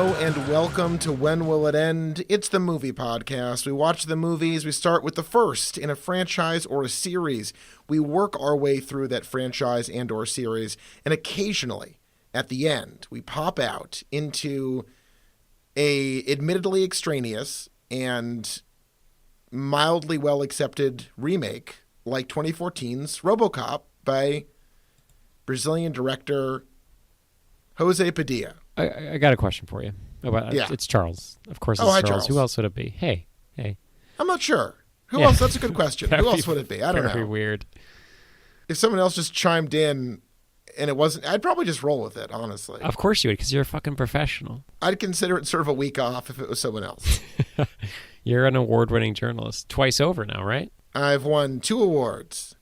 Hello and welcome to When Will It End? It's the movie podcast. We watch the movies. We start with the first in a franchise or a series. We work our way through that franchise and or series. And occasionally, at the end, we pop out into a admittedly extraneous and mildly well-accepted remake like 2014's RoboCop by Brazilian director Jose Padilla. I got a question for you. Yeah. It's Charles. Of course it's hi, Charles. Charles. Who else would it be? Hey. I'm not sure. Who else? That's a good question. Who else would it be? I don't know. Very weird. If someone else just chimed in and it wasn't, I'd probably just roll with it, honestly. Of course you would, because you're a fucking professional. I'd consider it sort of a week off if it was someone else. You're an award-winning journalist. Twice over now, right? I've won 2 awards.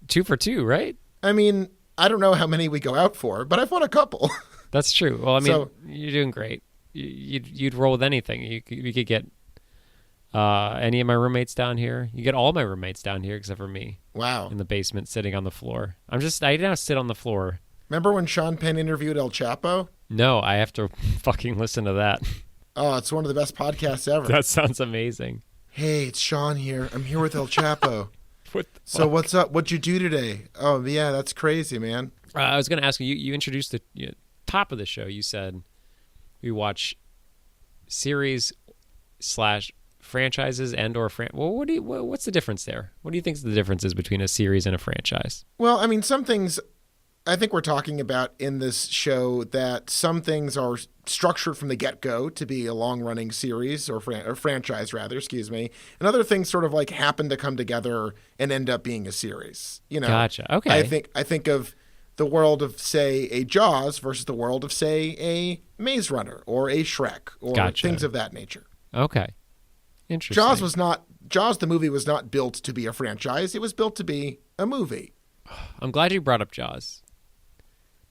2 for 2, right? I mean, I don't know how many we go out for, but I've won a couple. That's true. Well, I mean, So- you're doing great. You'd roll with anything. You could get any of my roommates down here. You get all my roommates down here except for me Wow. in the basement sitting on the floor. I now sit on the floor. Remember when Sean Penn interviewed El Chapo? No, I have to fucking listen to that. Oh, it's one of the best podcasts ever. That sounds amazing. Hey, it's Sean here. I'm here with El Chapo. What the So what's up? What'd you do today? Oh, yeah, that's crazy, man. I was going to ask you. You introduced the top of the show. You said we watch series / franchises and or well, what's the difference there? What do you think the difference is between a series and a franchise? Well, I mean, some things I think we're talking about in this show that some things are structured from the get-go to be a long-running series or franchise, rather, excuse me. And other things sort of like happen to come together and end up being a series. You know, Gotcha. Okay. I think of the world of, say, a Jaws versus the world of, say, a Maze Runner or a Shrek or Gotcha. things of that nature. Okay. Interesting. Jaws the movie was not built to be a franchise. It was built to be a movie. I'm glad you brought up Jaws.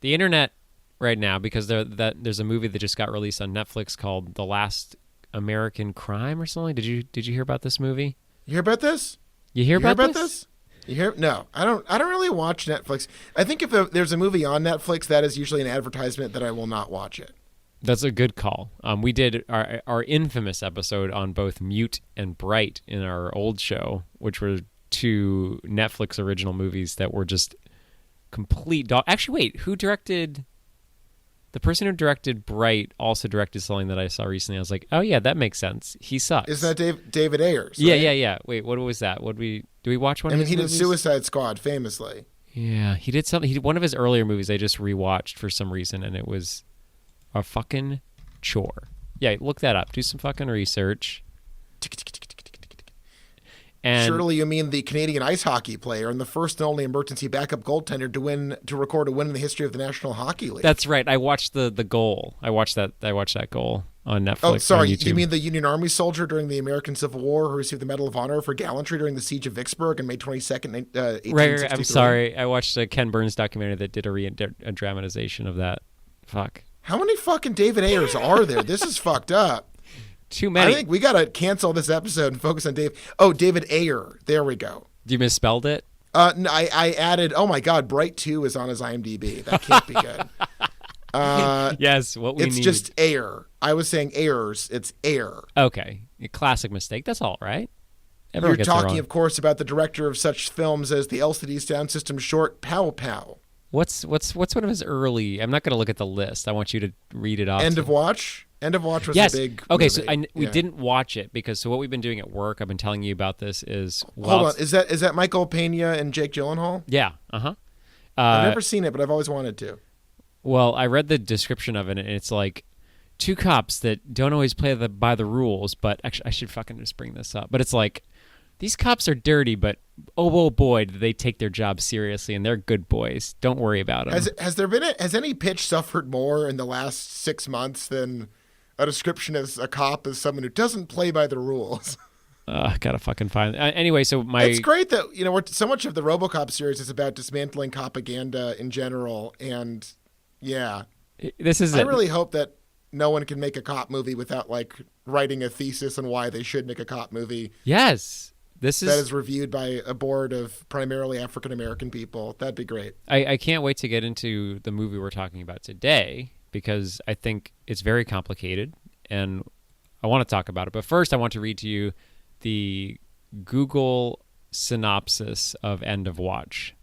The internet right now, because there's a movie that just got released on Netflix called The Last American Crime or something. Did you hear about this movie? You hear about this? You hear about this? You hear? No, I don't really watch Netflix. I think if there's a movie on Netflix, that is usually an advertisement that I will not watch it. That's a good call. We did our infamous episode on both Mute and Bright in our old show, which were 2 Netflix original movies that were just complete dog. Actually, wait, who directed? The person who directed Bright also directed something that I saw recently. I was like, oh yeah, that makes sense. He sucks. Is that David Ayers? Yeah, right? yeah. Wait, what was that? Do we watch one? I of mean, his he did movies? Suicide Squad famously. Yeah, he did something. He did one of his earlier movies. I just rewatched for some reason, and it was a fucking chore. Yeah, look that up. Do some fucking research. And Surely you mean the Canadian ice hockey player and the first and only emergency backup goaltender to record a win in the history of the National Hockey League. that's right. I watched the goal. I watched that goal on Netflix. Oh, sorry. on YouTube. You mean the Union Army soldier during the American Civil War who received the Medal of Honor for gallantry during the Siege of Vicksburg on May 22nd, 1863? Right. I'm sorry. I watched a Ken Burns documentary that did a dramatization of that. Fuck. How many fucking David Ayers are there? This is fucked up. Too many. I think we got to cancel this episode and focus on David Ayer. There we go. You misspelled it? No, I added, oh my God, Bright 2 is on his IMDb. That can't be good. Yes, what we It's need. just Ayer. I was saying Ayers. It's Ayer. Okay. A classic mistake. That's all right. Everyone You're gets it talking, wrong. of course, about the director of such films as the LCD Sound System short Pow Pow. What's one of his early? I'm not going to look at the list. I want you to read it off. End of Watch. End of Watch was Yes. a big Okay, movie. so we didn't watch it because what we've been doing at work, I've been telling you about this is Hold on. Is that Michael Pena and Jake Gyllenhaal? Yeah. Uh-huh. I've never seen it, but I've always wanted to. Well, I read the description of it, and it's like 2 cops that don't always play by the rules, but actually I should fucking just bring this up. But it's like these cops are dirty, but oh boy, do they take their job seriously, and they're good boys. Don't worry about them. Has any pitch suffered more in the last 6 months than a description as a cop as someone who doesn't play by the rules? Gotta fucking find. Anyway, so It's great that so much of the RoboCop series is about dismantling propaganda in general, and yeah, this is. I really hope that no one can make a cop movie without like writing a thesis on why they should make a cop movie. Yes, that is reviewed by a board of primarily African American people. That'd be great. I can't wait to get into the movie we're talking about today, because I think it's very complicated and I want to talk about it. But first, I want to read to you the Google synopsis of End of Watch.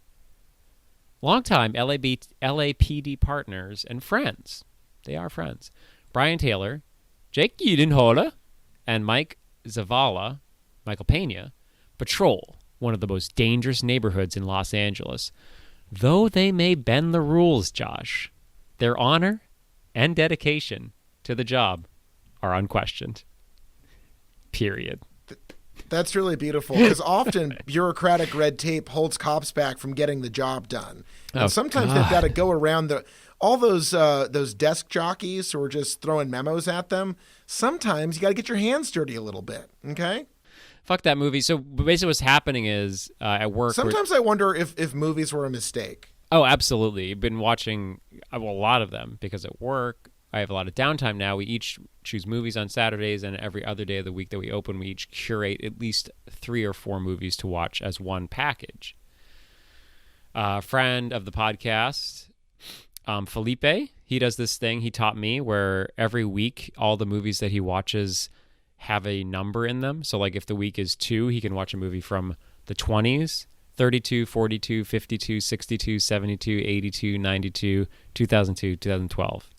Longtime LAPD partners and friends. They are friends. Brian Taylor, Jake Gyllenhaal, and Mike Zavala, Michael Pena, patrol one of the most dangerous neighborhoods in Los Angeles. Though they may bend the rules, Josh, their honor and dedication to the job are unquestioned. Period. That's really beautiful, because often bureaucratic red tape holds cops back from getting the job done. And sometimes they've got to go around all those desk jockeys who are just throwing memos at them. Sometimes you got to get your hands dirty a little bit, okay? Fuck that movie. So basically what's happening is at work... Sometimes I wonder if movies were a mistake. Oh, absolutely. I've been watching a lot of them because at work... I have a lot of downtime now. We each choose movies on Saturdays, and every other day of the week that we open, we each curate at least 3 or 4 movies to watch as one package. A friend of the podcast, Felipe, he does this thing he taught me where every week all the movies that he watches have a number in them. So like if the week is 2, he can watch a movie from the 20s, 32, 42, 52, 62, 72, 82, 92, 2002, 2012.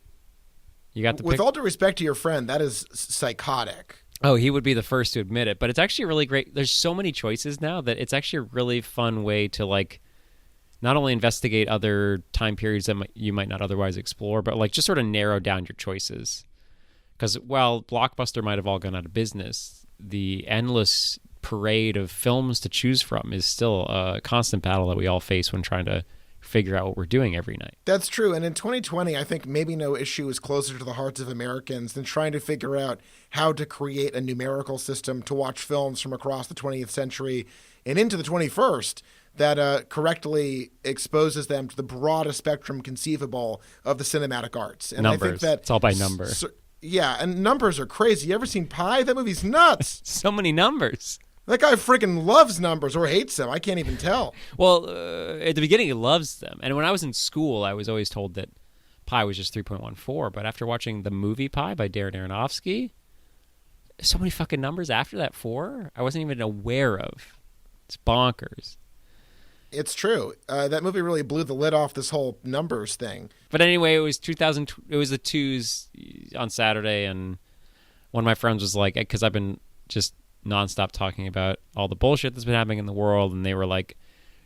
You got the With all due respect to your friend, that is psychotic. Oh, he would be the first to admit it, but it's actually really great. There's so many choices now that it's actually a really fun way to like not only investigate other time periods that you might not otherwise explore, but like just sort of narrow down your choices. Because while Blockbuster might have all gone out of business, the endless parade of films to choose from is still a constant battle that we all face when trying to figure out what we're doing every night. That's true. And in 2020, I think maybe no issue is closer to the hearts of Americans than trying to figure out how to create a numerical system to watch films from across the 20th century and into the 21st that correctly exposes them to the broadest spectrum conceivable of the cinematic arts. And numbers. I think that it's all by number. Yeah, and numbers are crazy. You ever seen Pi? That movie's nuts. So many numbers. That guy freaking loves numbers or hates them. I can't even tell. Well, at the beginning, he loves them. And when I was in school, I was always told that Pi was just 3.14. But after watching the movie Pi by Darren Aronofsky, so many fucking numbers after that 4 I wasn't even aware of. It's bonkers. It's true. That movie really blew the lid off this whole numbers thing. But anyway, it was 2000. It was the 2s on Saturday, and one of my friends was like, because I've been just nonstop talking about all the bullshit that's been happening in the world, and they were like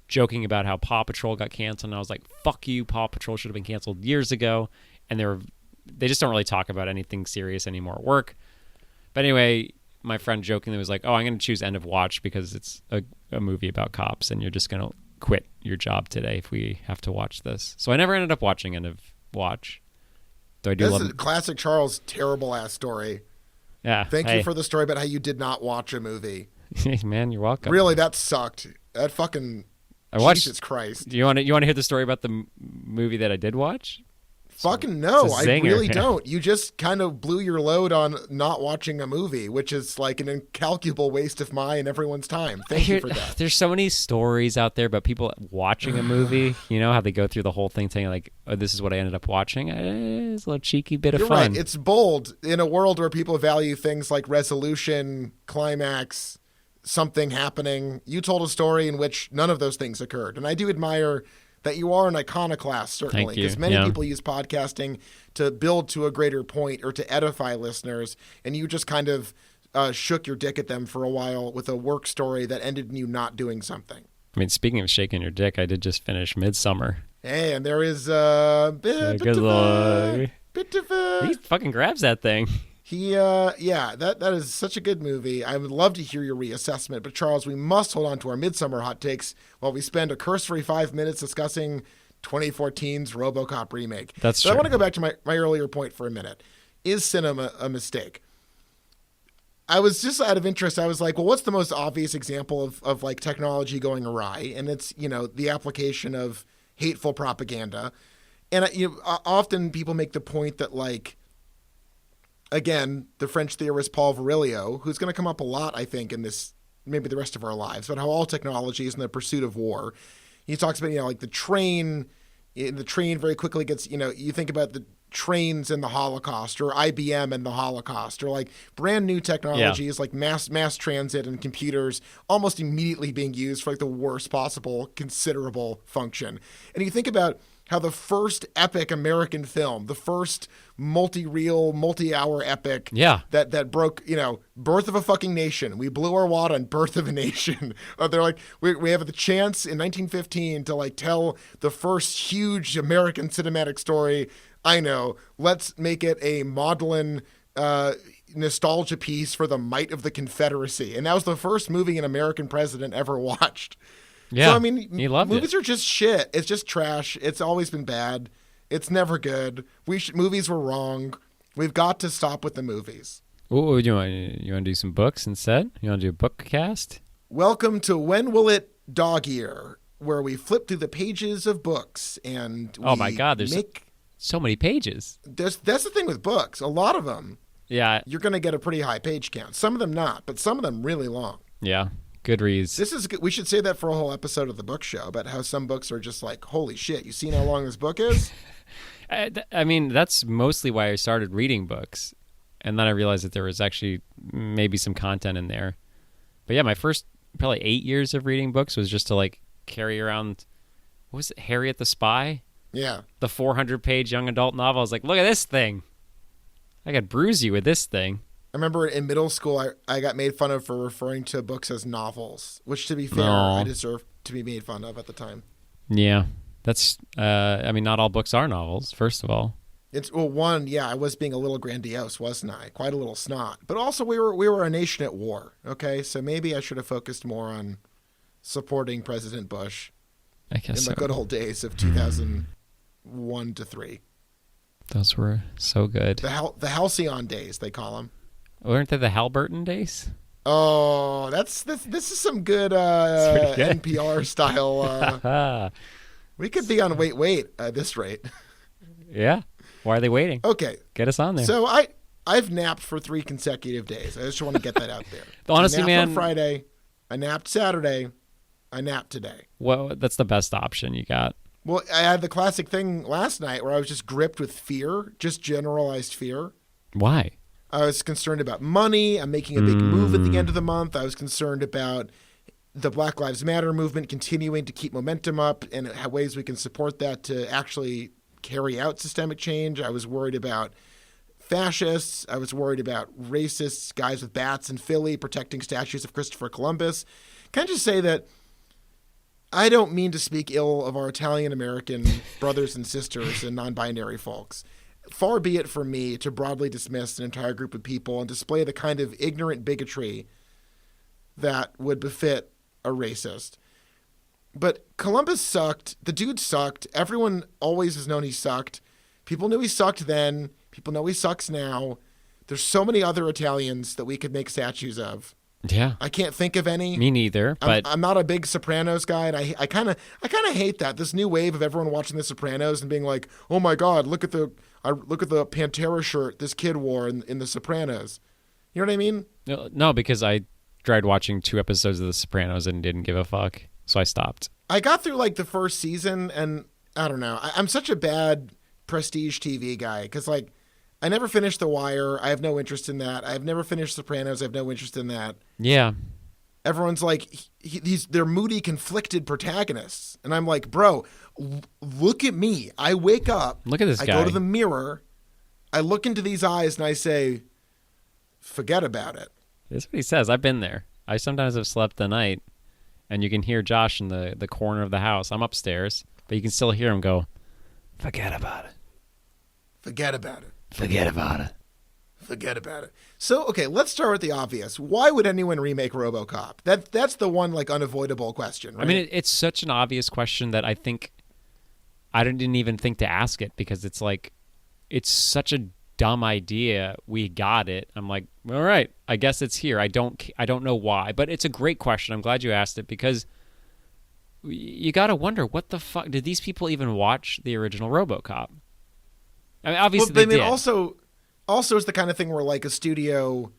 joking about how Paw Patrol got canceled, and I was like, fuck you, Paw Patrol should have been canceled years ago. And they just don't really talk about anything serious anymore at work. But anyway, my friend jokingly was like, oh, I'm going to choose End of Watch because it's a movie about cops, and you're just going to quit your job today if we have to watch this. So I never ended up watching End of Watch. Though I do love it. Classic Charles terrible ass story. Yeah. Thank you for the story about how you did not watch a movie. Man, you're welcome. Really, that sucked. That fucking Jesus Christ. Do you want to hear the story about the movie that I did watch? Fucking no, I really don't. You just kind of blew your load on not watching a movie, which is like an incalculable waste of my and everyone's time. Thank you for that. There's so many stories out there about people watching a movie. You know how they go through the whole thing saying like, oh, this is what I ended up watching. It's a little cheeky bit of fun. You're right. It's bold in a world where people value things like resolution, climax, something happening. You told a story in which none of those things occurred. And I do admire that you are an iconoclast, certainly, because many people use podcasting to build to a greater point or to edify listeners, and you just kind of shook your dick at them for a while with a work story that ended in you not doing something. I mean, speaking of shaking your dick, I did just finish Midsummer. Hey, and there is a bit of a... He fucking grabs that thing. That is such a good movie. I would love to hear your reassessment, but Charles, we must hold on to our Midsummer hot takes while we spend a cursory 5 minutes discussing 2014's RoboCop remake. That's true. I want to go back to my earlier point for a minute. Is cinema a mistake? I was just out of interest. I was like, well, what's the most obvious example of like technology going awry? And it's, the application of hateful propaganda. And often people make the point that like, again, the French theorist Paul Virilio, who's going to come up a lot, I think, in this, maybe the rest of our lives, but how all technology is in the pursuit of war. He talks about, like the train The train very quickly gets, you think about the trains in the Holocaust or IBM in the Holocaust or like brand new technologies like mass transit and computers almost immediately being used for like the worst possible considerable function. And you think about how the first epic American film, the first multi-reel, multi-hour epic that broke, Birth of a Fucking Nation. We blew our wad on Birth of a Nation. They're like, we have the chance in 1915 to like tell the first huge American cinematic story. I know. Let's make it a maudlin nostalgia piece for the might of the Confederacy. And that was the first movie an American president ever watched. Yeah, so, I mean, he loved movies it. are just shit. It's just trash. It's always been bad. It's never good. Movies were wrong. We've got to stop with the movies. Ooh, you want to do some books instead? You want to do a book cast? Welcome to When Will It Dog Ear, where we flip through the pages of books and oh my God, there's so many pages. That's the thing with books. A lot of them, you're going to get a pretty high page count. Some of them not, but some of them really long. Yeah. Good reads. This is good. We should say that for a whole episode of the book show about how some books are just like, holy shit, you seen how long this book is? I mean, that's mostly why I started reading books. And then I realized that there was actually maybe some content in there. But yeah, my first probably 8 years of reading books was just to like carry around, what was it, Harriet the Spy? Yeah. The 400-page young adult novel. I was like, look at this thing. I could bruise you with this thing. I remember in middle school, I got made fun of for referring to books as novels, which, to be fair, I deserved to be made fun of at the time. Yeah. That's, I mean, not all books are novels, first of all. I was being a little grandiose, wasn't I? Quite a little snot. But also, we were a nation at war, okay? So maybe I should have focused more on supporting President Bush I guess in the good old days of 2001 to 3. Those were so good. The Halcyon days, they call them. Weren't they the Halliburton days? Oh, this is some good, NPR style. We could be on wait at this rate. Yeah. Why are they waiting? Okay. Get us on there. So I've napped for 3 consecutive days. I just want to get that out there. Honestly, I napped man. on Friday. I napped Saturday. I napped today. Well, that's the best option you got. Well, I had the classic thing last night where I was just gripped with fear, just generalized fear. Why? I was concerned about money. I'm making a big move at the end of the month. I was concerned about the Black Lives Matter movement continuing to keep momentum up and how ways we can support that to actually carry out systemic change. I was worried about fascists. I was worried about racists, guys with bats in Philly protecting statues of Christopher Columbus. Can I just say that I don't mean to speak ill of our Italian-American brothers and sisters and non-binary folks. Far be it from me to broadly dismiss an entire group of people and display the kind of ignorant bigotry that would befit a racist. But Columbus sucked. The dude sucked. Everyone always has known he sucked. People knew he sucked then. People know he sucks now. There's so many other Italians that we could make statues of. Yeah. I can't think of any. Me neither. But I'm not a big Sopranos guy, and I kind of hate that this new wave of everyone watching The Sopranos and being like, "Oh my God, look at the Pantera shirt this kid wore in The Sopranos." You know what I mean? No, because I tried watching 2 episodes of The Sopranos and didn't give a fuck, so I stopped. I got through like the first season, and I don't know. I'm such a bad prestige TV guy because like I never finished The Wire. I have no interest in that. I've never finished Sopranos. I have no interest in that. Yeah. Everyone's like, they're moody, conflicted protagonists. And I'm like, bro, look at me. I wake up. Look at this guy. I go to the mirror. I look into these eyes and I say, forget about it. That's what he says. I've been there. I sometimes have slept the night, and you can hear Josh in the corner of the house. I'm upstairs, but you can still hear him go, forget about it. Forget about it. Forget about it. Forget about it. So, okay, let's start with the obvious. Why would anyone remake RoboCop? That's the one, like, unavoidable question, right? I mean, it's such an obvious question that I think I didn't even think to ask it because it's like, it's such a dumb idea. We got it. I'm like, all right, I guess it's here. I don't know why, but it's a great question. I'm glad you asked it because you got to wonder, what the fuck? Did these people even watch the original RoboCop? I mean, obviously they did. Also, it's the kind of thing where, like, a studio,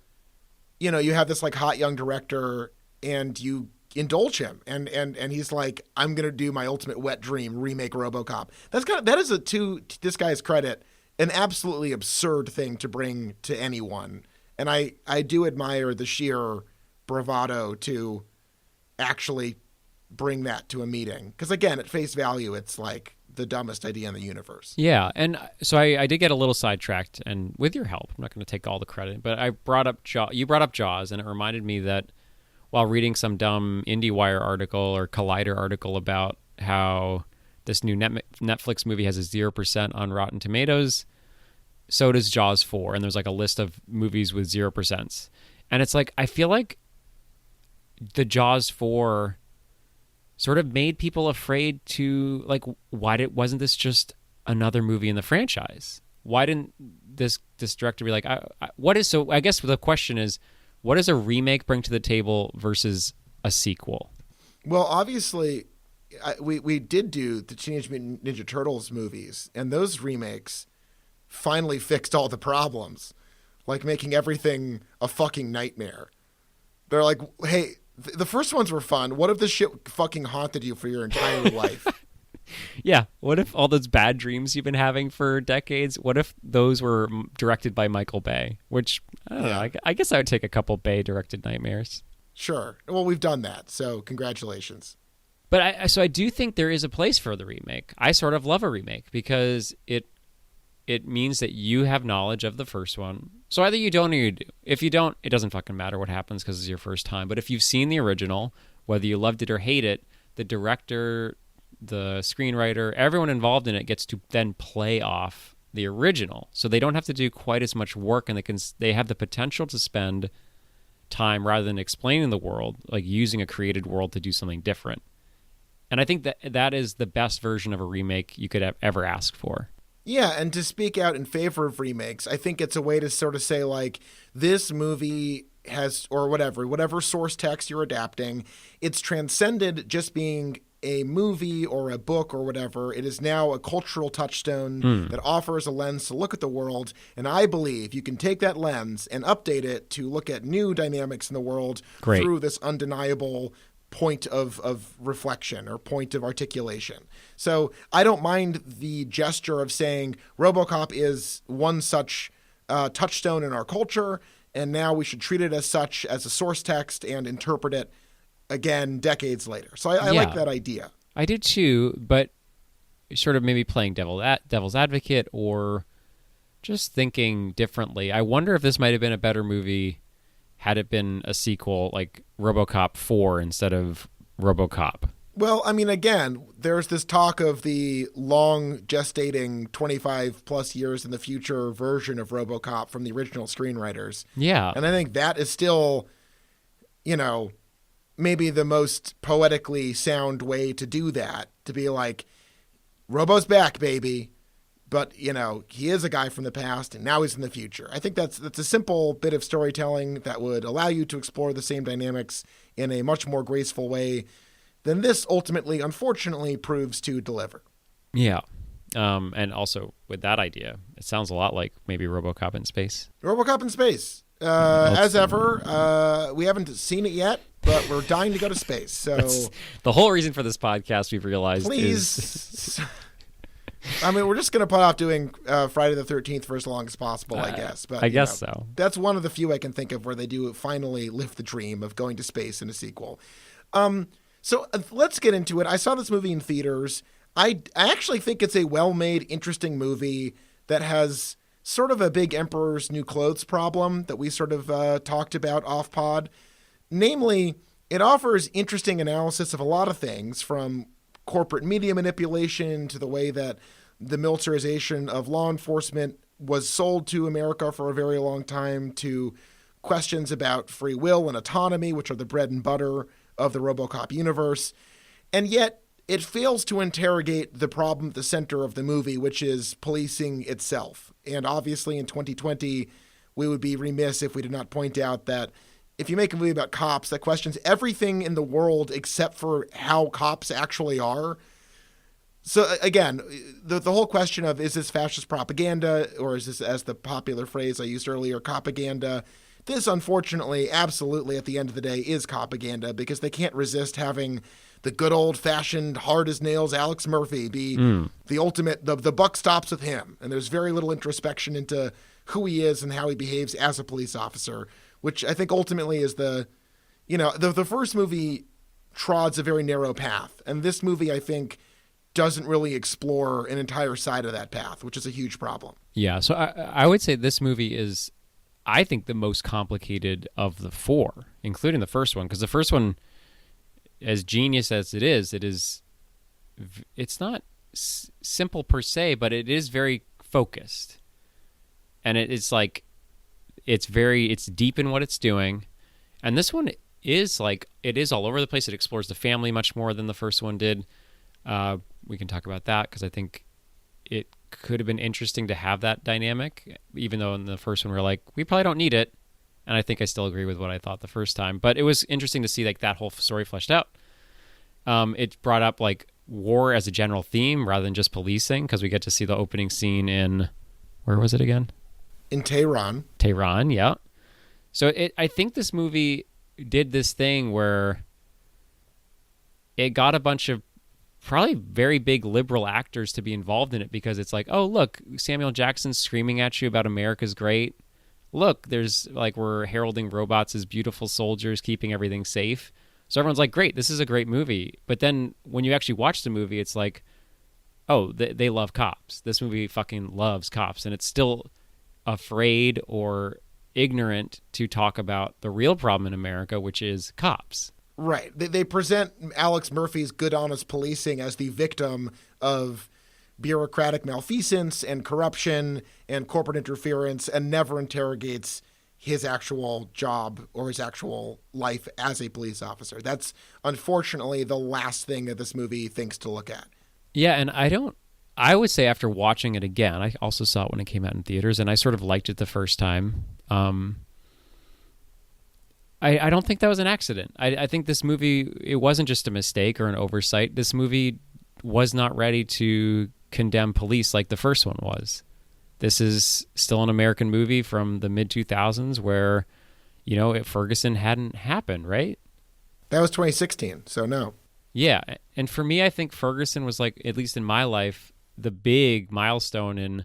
you know, you have this, like, hot young director and you indulge him, and he's like, I'm gonna do my ultimate wet dream, remake RoboCop. That is to this guy's credit, an absolutely absurd thing to bring to anyone, and I do admire the sheer bravado to actually bring that to a meeting, because again, at face value, it's like the dumbest idea in the universe. Yeah, and so I did get a little sidetracked, and with your help, I'm not going to take all the credit, but I brought up you brought up Jaws, and it reminded me that while reading some dumb IndieWire article or Collider article about how this new Netflix movie has a 0% on Rotten Tomatoes, so does Jaws 4, and there's like a list of movies with 0%. And it's like, I feel like the Jaws 4 sort of made people afraid to, like, wasn't this just another movie in the franchise? Why didn't this director be like, I guess the question is, what does a remake bring to the table versus a sequel? Well, obviously, we did do the Teenage Mutant Ninja Turtles movies, and those remakes finally fixed all the problems, like making everything a fucking nightmare. They're like, hey, the first ones were fun. What if this shit fucking haunted you for your entire life? Yeah. What if all those bad dreams you've been having for decades, what if those were directed by Michael Bay? Which, I don't know. I guess I would take a couple Bay-directed nightmares. Sure. Well, we've done that, so congratulations. But I do think there is a place for the remake. I sort of love a remake because it means that you have knowledge of the first one. So either you don't or you do. If you don't, it doesn't fucking matter what happens because it's your first time. But if you've seen the original, whether you loved it or hate it, the director, the screenwriter, everyone involved in it gets to then play off the original. So they don't have to do quite as much work, and they have the potential to spend time, rather than explaining the world, like using a created world to do something different. And I think that is the best version of a remake you could ever ask for. Yeah, and to speak out in favor of remakes, I think it's a way to sort of say, like, this movie has, or whatever source text you're adapting, it's transcended just being a movie or a book or whatever. It is now a cultural touchstone that offers a lens to look at the world. And I believe you can take that lens and update it to look at new dynamics in the world through this undeniable point of reflection or point of articulation. So I don't mind the gesture of saying RoboCop is one such touchstone in our culture, and now we should treat it as such, as a source text, and interpret it again decades later. So I like that idea. I do too, but sort of maybe playing devil's advocate or just thinking differently. I wonder if this might have been a better movie had it been a sequel like RoboCop 4 instead of RoboCop. Well, I mean, again, there's this talk of the long gestating 25 plus years in the future version of RoboCop from the original screenwriters. Yeah. And I think that is still, maybe the most poetically sound way to do that, to be like, Robo's back, baby. But, he is a guy from the past, and now he's in the future. I think that's a simple bit of storytelling that would allow you to explore the same dynamics in a much more graceful way than this ultimately, unfortunately, proves to deliver. Yeah. And also, with that idea, it sounds a lot like maybe RoboCop in space. RoboCop in space. As ever, we haven't seen it yet, but we're dying to go to space. So that's the whole reason for this podcast, we've realized, please. I mean, we're just going to put off doing Friday the 13th for as long as possible, I guess. But I guess so. That's one of the few I can think of where they do finally live the dream of going to space in a sequel. So let's get into it. I saw this movie in theaters. I actually think it's a well-made, interesting movie that has sort of a big Emperor's New Clothes problem that we sort of talked about off-pod. Namely, it offers interesting analysis of a lot of things, from corporate media manipulation to the way that the militarization of law enforcement was sold to America for a very long time, to questions about free will and autonomy, which are the bread and butter of the RoboCop universe. And yet it fails to interrogate the problem at the center of the movie, which is policing itself. And obviously in 2020, we would be remiss if we did not point out that if you make a movie about cops that questions everything in the world except for how cops actually are. So again, the whole question of, is this fascist propaganda, or is this, as the popular phrase I used earlier, propaganda, This, unfortunately, absolutely, at the end of the day, is propaganda because they can't resist having the good old-fashioned, hard-as-nails Alex Murphy be the ultimate, the buck stops with him. And there's very little introspection into who he is and how he behaves as a police officer, which I think ultimately is the first movie trods a very narrow path. And this movie, I think, doesn't really explore an entire side of that path, which is a huge problem. Yeah, so I would say this movie is, I think, the most complicated of the four, including the first one, because the first one, as genius as it's not simple per se, but it is very focused. And it's like, it's deep in what it's doing. And this one is like, it is all over the place. It explores the family much more than the first one did. We can talk about that because I think it could have been interesting to have that dynamic, even though in the first one we're like, we probably don't need it. And I think I still agree with what I thought the first time. But it was interesting to see like that whole story fleshed out. It brought up like war as a general theme rather than just policing, because we get to see the opening scene in, where was it again? In Tehran. Tehran, yeah. So I think this movie did this thing where it got a bunch of probably very big liberal actors to be involved in it, because it's like, oh, look, Samuel Jackson's screaming at you about America's great. Look, there's like, we're heralding robots as beautiful soldiers, keeping everything safe. So everyone's like, great, this is a great movie. But then when you actually watch the movie, it's like, oh, they love cops. This movie fucking loves cops. And it's still afraid or ignorant to talk about the real problem in America, which is cops. Right. They present Alex Murphy's good, honest policing as the victim of bureaucratic malfeasance and corruption and corporate interference, and never interrogates his actual job or his actual life as a police officer. That's unfortunately the last thing that this movie thinks to look at. Yeah, and I would say after watching it again, I also saw it when it came out in theaters, and I sort of liked it the first time. I don't think that was an accident. I think this movie, it wasn't just a mistake or an oversight. This movie was not ready to condemn police like the first one was. This is still an American movie from the mid-2000s where, Ferguson hadn't happened, right? That was 2016, so no. Yeah, and for me, I think Ferguson was like, at least in my life, the big milestone in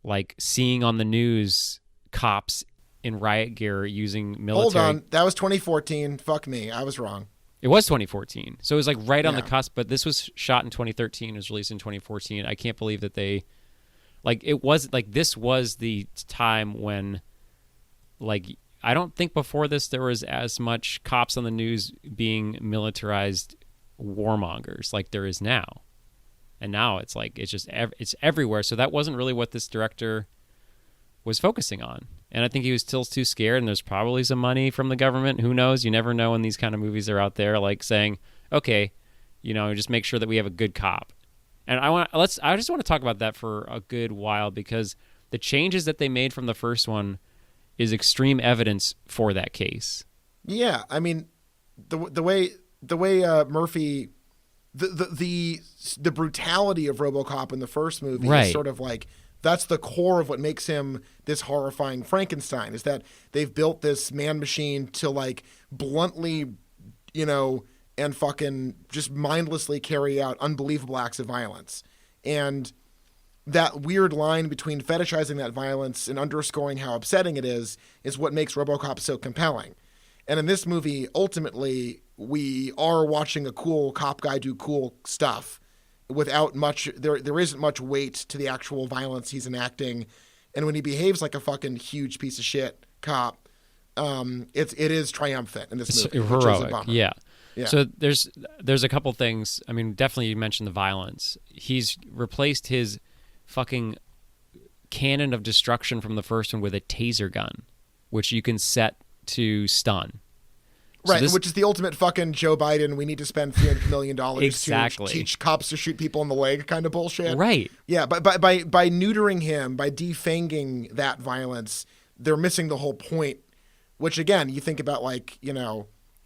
like seeing on the news cops in riot gear using military. Hold on, that was 2014. Fuck me, I was wrong. It was 2014. So it was like right on the cusp, but this was shot in 2013, it was released in 2014. I can't believe that they, like, it was like, this was the time when, like, I don't think before this there was as much cops on the news being militarized warmongers like there is now. And now it's like, it's just, it's everywhere. So that wasn't really what this director was focusing on. And I think he was still too scared, and there's probably some money from the government. Who knows? You never know when these kind of movies are out there, like saying, okay, just make sure that we have a good cop. And I just want to talk about that for a good while, because the changes that they made from the first one is extreme evidence for that case. Yeah, I mean, the way Murphy, the brutality of RoboCop in the first movie is sort of like, that's the core of what makes him this horrifying Frankenstein, is that they've built this man machine to like bluntly, and fucking just mindlessly carry out unbelievable acts of violence. And that weird line between fetishizing that violence and underscoring how upsetting it is what makes RoboCop so compelling. And in this movie, ultimately, we are watching a cool cop guy do cool stuff without much, there isn't much weight to the actual violence he's enacting. And when he behaves like a fucking huge piece of shit cop, it is triumphant in this movie. It's heroic, yeah. So there's a couple things. I mean, definitely you mentioned the violence. He's replaced his fucking cannon of destruction from the first one with a taser gun, which you can set to stun. Right, which is the ultimate fucking Joe Biden, we need to spend $300 million exactly. to teach cops to shoot people in the leg kind of bullshit. Right. Yeah, but by neutering him, by defanging that violence, they're missing the whole point, which again, you think about like,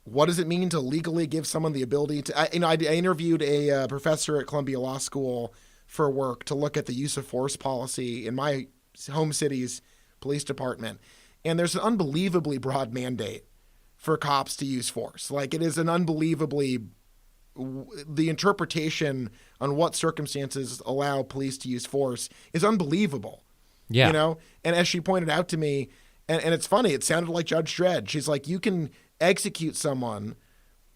what does it mean to legally give someone the ability to, I interviewed a professor at Columbia Law School for work to look at the use of force policy in my home city's police department. and there's an unbelievably broad mandate for cops to use force. Like, it is an unbelievably, the interpretation on what circumstances allow police to use force is unbelievable. Yeah. You know? And as she pointed out to me, and it's funny, it sounded like Judge Dredd. She's like, you can execute someone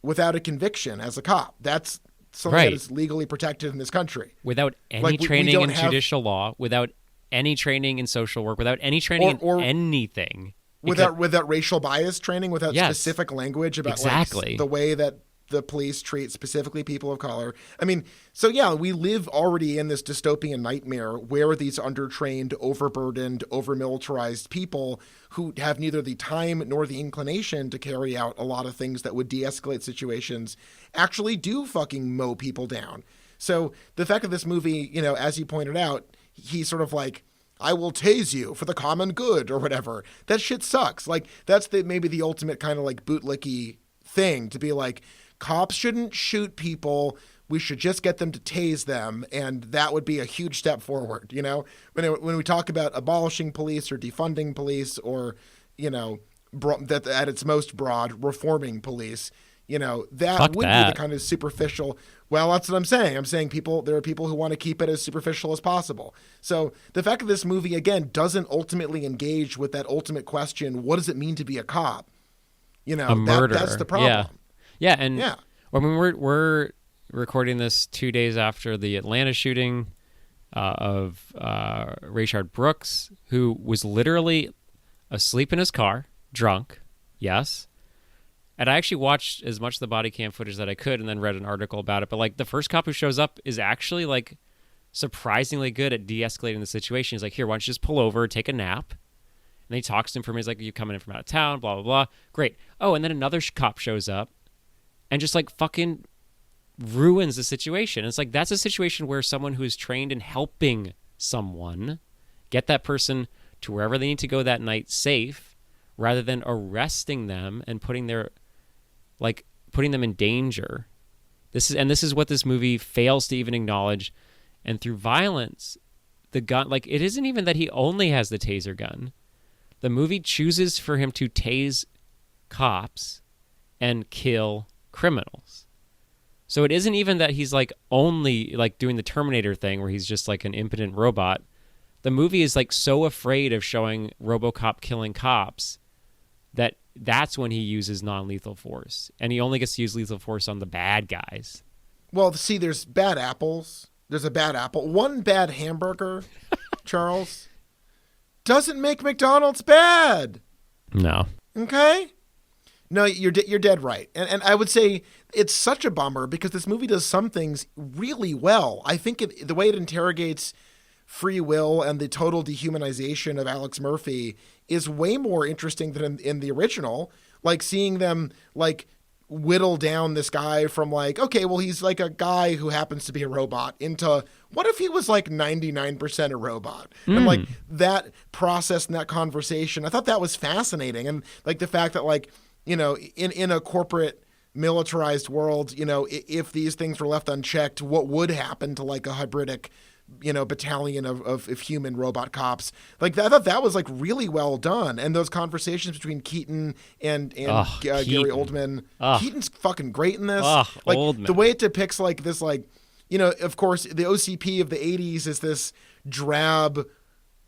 without a conviction as a cop. That's something that is legally protected in this country. Without any training in judicial law, without any training in social work, without any training in anything. Without racial bias training, without specific language about like, the way that the police treat specifically people of color. I mean, so yeah, we live already in this dystopian nightmare where these undertrained, overburdened, over-militarized people who have neither the time nor the inclination to carry out a lot of things that would de-escalate situations actually do fucking mow people down. So the fact that this movie, you know, as you pointed out, he's sort of like, I will tase you for the common good or whatever. That shit sucks. Like, that's maybe the ultimate kind of like bootlicky thing, to be like, cops shouldn't shoot people. We should just get them to tase them, and that would be a huge step forward. You know, when we talk about abolishing police or defunding police, or, you know, that at its most broad, reforming police, you know, that would be the kind of superficial. Well, that's what I'm saying. I'm saying there are people who want to keep it as superficial as possible. So the fact that this movie, again, doesn't ultimately engage with that ultimate question, what does it mean to be a cop? You know, that's the problem. Yeah, and I mean, we're recording this 2 days after the Atlanta shooting of Rayshard Brooks, who was literally asleep in his car, drunk, yes. And I actually watched as much of the body cam footage that I could and then read an article about it. But, like, the first cop who shows up is actually, like, surprisingly good at de-escalating the situation. He's like, here, why don't you just pull over, take a nap? And he talks to him he's like, you coming in from out of town, blah, blah, blah. Great. Oh, and then another cop shows up and just, like, fucking ruins the situation. It's like, that's a situation where someone who is trained in helping someone get that person to wherever they need to go that night safe, rather than arresting them and putting them in danger. This is what this movie fails to even acknowledge. And through violence, the gun, like, it isn't even that he only has the taser gun. The movie chooses for him to tase cops and kill criminals. So it isn't even that he's, like, only, like, doing the Terminator thing where he's just, like, an impotent robot. The movie is, like, so afraid of showing RoboCop killing cops that's when he uses non-lethal force. And he only gets to use lethal force on the bad guys. Well, see, there's bad apples. There's a bad apple. One bad hamburger, Charles, doesn't make McDonald's bad. No. Okay? No, you're dead right. And I would say it's such a bummer because this movie does some things really well. I think the way it interrogates free will and the total dehumanization of Alex Murphy is way more interesting than in the original. Like, seeing them, like, whittle down this guy from, like, okay, well, he's like a guy who happens to be a robot, into what if he was like 99% a robot? And, like, that process and that conversation, I thought that was fascinating. And, like, the fact that, like, you know, in a corporate militarized world, you know, if these things were left unchecked, what would happen to, like, a hybridic, you know, battalion of human robot cops? Like, I thought that was, like, really well done. And those conversations between Keaton and Gary Oldman. Keaton's fucking great in this. Like, Oldman. The way it depicts, like, this, like, you know, of course, the OCP of the 80s is this drab,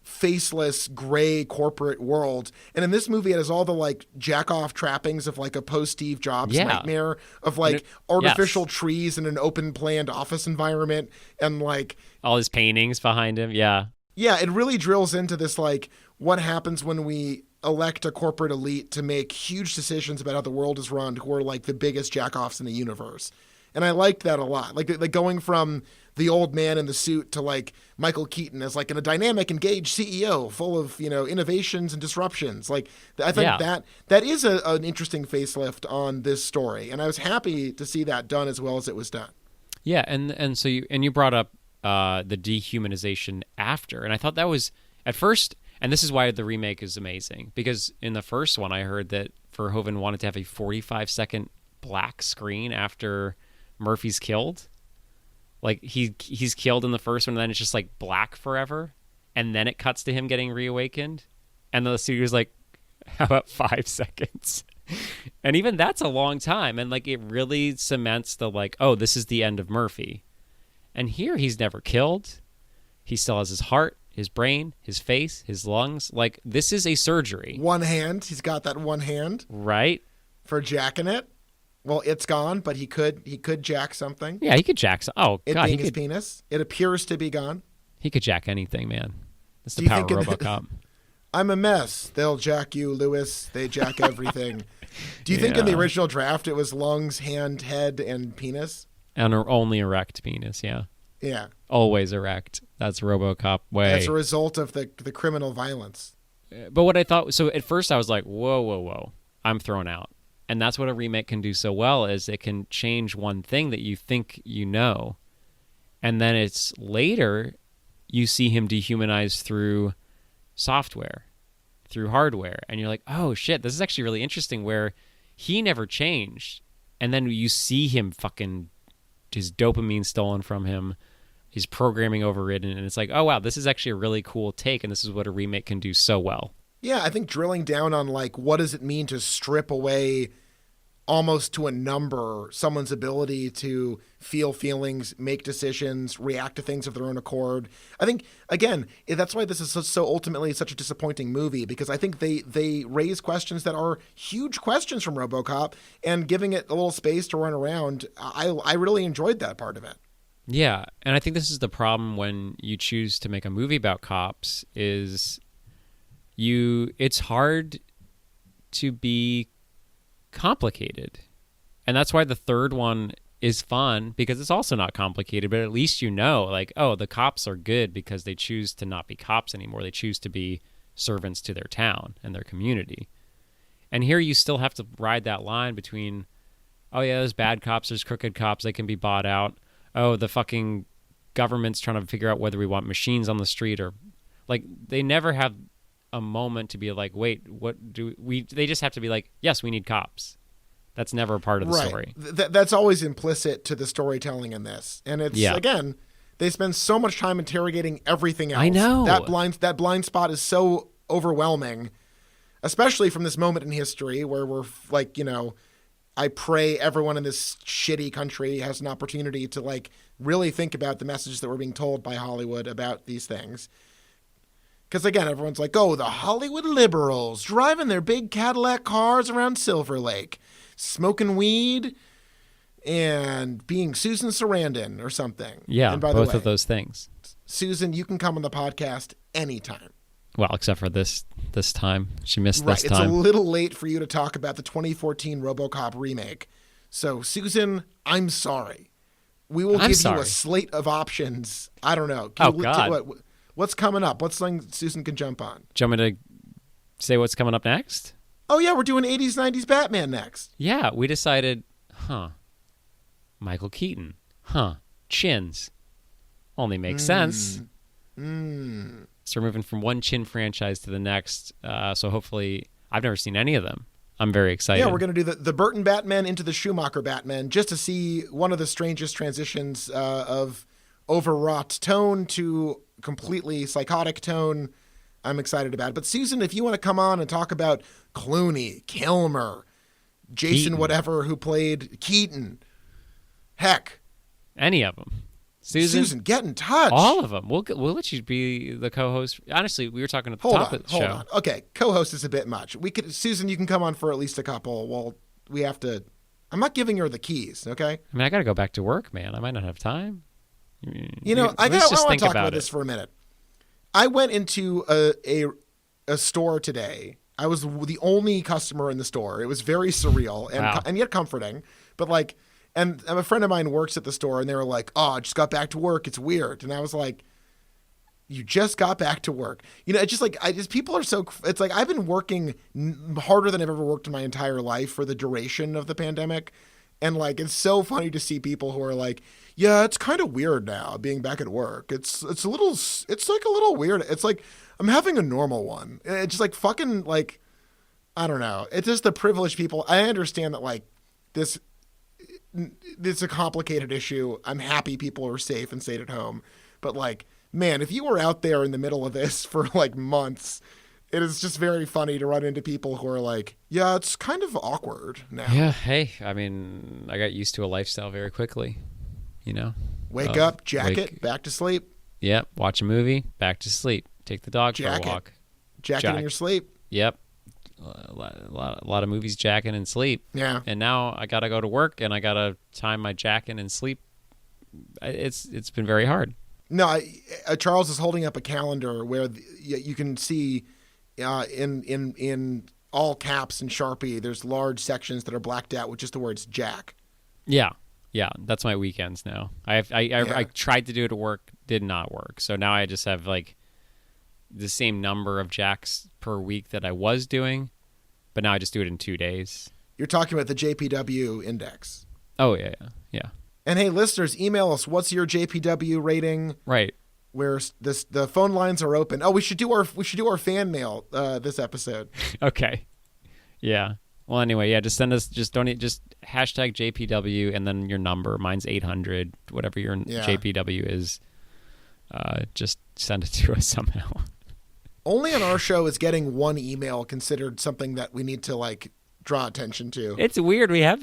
faceless, gray corporate world. And in this movie, it has all the, like, jack-off trappings of, like, a post-Steve Jobs nightmare of, like, artificial trees in an open-planned office environment, and, like, all his paintings behind him. Yeah, it really drills into this, like, what happens when we elect a corporate elite to make huge decisions about how the world is run, who are, like, the biggest jack-offs in the universe. And I liked that a lot. Like going from the old man in the suit to, like, Michael Keaton as, like, a dynamic, engaged CEO full of, you know, innovations and disruptions. Like, I think that is an interesting facelift on this story. And I was happy to see that done as well as it was done. Yeah. And so you brought up the dehumanization after. And I thought that was, at first, and this is why the remake is amazing, because in the first one, I heard that Verhoeven wanted to have a 45-second black screen after Murphy's killed. Like, he's killed in the first one, and then it's just, like, black forever, and then it cuts to him getting reawakened, and the studio's like, How about 5 seconds? And even that's a long time. And like, it really cements the like, oh, this is the end of Murphy. And here he's never killed. He still has his heart, his brain, his face, his lungs. Like, this is a surgery. One hand. He's got that one hand. Right. For jacking it. Well, it's gone, but he could jack something. Yeah, he could jack. Oh, it God. Being his penis. It appears to be gone. He could jack anything, man. That's the power of RoboCop. I'm a mess. They'll jack you, Lewis. They jack everything. Do you think in the original draft it was lungs, hand, head, and penis? And only erect penis, yeah. Yeah. Always erect. That's RoboCop way. As a result of the criminal violence. But what I thought, so at first I was like, whoa, I'm thrown out. And that's what a remake can do so well, is it can change one thing that you think you know. And then it's later you see him dehumanized through software, through hardware. And you're like, oh shit, this is actually really interesting, where he never changed. And then you see him fucking, his dopamine stolen from him, his programming overridden. And it's like, oh wow, this is actually a really cool take. And this is what a remake can do so well. Yeah, I think drilling down on like, what does it mean to strip away almost to a number someone's ability to feel feelings, make decisions, react to things of their own accord. I think, again, that's why this is so ultimately such a disappointing movie, because I think they raise questions that are huge questions from RoboCop, and giving it a little space to run around, I really enjoyed that part of it. Yeah, and I think this is the problem when you choose to make a movie about cops, is it's hard to be complicated. And that's why the third one is fun, because it's also not complicated, but at least you know, like, oh, the cops are good because they choose to not be cops anymore. They choose to be servants to their town and their community. And here you still have to ride that line between, oh yeah, there's bad cops, there's crooked cops, they can be bought out. Oh, the fucking government's trying to figure out whether we want machines on the street, or like, they never have a moment to be like, wait, what do we, they just have to be like, yes, we need cops. That's never a part of the story. That's always implicit to the storytelling in this. And it's, again, they spend so much time interrogating everything else. I know. That blind spot is so overwhelming, especially from this moment in history where we're like, you know, I pray everyone in this shitty country has an opportunity to like really think about the messages that were being told by Hollywood about these things. Because, again, everyone's like, oh, the Hollywood liberals driving their big Cadillac cars around Silver Lake, smoking weed, and being Susan Sarandon or something. Yeah, and by both the way, of those things. Susan, you can come on the podcast anytime. Well, except for this time. She missed this time. It's a little late for you to talk about the 2014 RoboCop remake. So, Susan, I'm sorry. We will give you a slate of options. I don't know. God. What's coming up? What's something Susan can jump on? Do you want me to say what's coming up next? Oh, yeah, we're doing 80s, 90s Batman next. Yeah, we decided, Michael Keaton. Chins. Only makes sense. So we're moving from one Chin franchise to the next. So hopefully, I've never seen any of them. I'm very excited. Yeah, we're going to do the Burton Batman into the Schumacher Batman, just to see one of the strangest transitions of overwrought tone to completely psychotic tone. I'm excited about it. But Susan, if you want to come on and talk about Clooney, Kilmer, Jason Keaton. Whatever, who played Keaton, heck, any of them. Susan, get in touch. All of them. We'll let you be the co-host. Honestly, we were talking at the top of the show. Hold on. Okay, co-host is a bit much. Susan, you can come on for at least a couple. Well, we have to. I'm not giving her the keys. Okay. I mean, I got to go back to work, man. I might not have time. You know, I want to talk about this for a minute. I went into a store today. I was the only customer in the store. It was very surreal and yet comforting. But like, and a friend of mine works at the store, and they were like, "Oh, I just got back to work. It's weird." And I was like, "You just got back to work?" You know, it's just like people are so. It's like I've been working harder than I've ever worked in my entire life for the duration of the pandemic. And like, it's so funny to see people who are like, yeah, it's kind of weird now being back at work. It's like a little weird. It's like I'm having a normal one. It's just like fucking like, I don't know. It's just the privileged people. I understand that like this a complicated issue. I'm happy people are safe and stayed at home. But like, man, if you were out there in the middle of this for like months It is just very funny to run into people who are like, yeah, it's kind of awkward now. Yeah, hey, I mean, I got used to a lifestyle very quickly, you know? Wake up, jacket, back to sleep. Yep, watch a movie, back to sleep. Take the dog for a walk. Jacket in your sleep. Yep. A lot of movies, jacking and sleep. Yeah. And now I got to go to work and I got to time my jacking and sleep. It's been very hard. No, Charles is holding up a calendar where you can see in all caps and Sharpie, there's large sections that are blacked out with just the words Jack. Yeah. Yeah, that's my weekends now. I tried to do it at work, did not work. So now I just have like the same number of jacks per week that I was doing, but now I just do it in 2 days. You're talking about the JPW index. Oh, yeah. And hey, listeners, email us. What's your JPW rating? Right. Where the phone lines are open. Oh, we should do our fan mail this episode. Okay. Yeah. Well, anyway, yeah. Just send us. Just hashtag JPW and then your number. Mine's 800. Whatever your JPW is. Just send it to us somehow. Only on our show is getting one email considered something that we need to like draw attention to. It's weird. We have,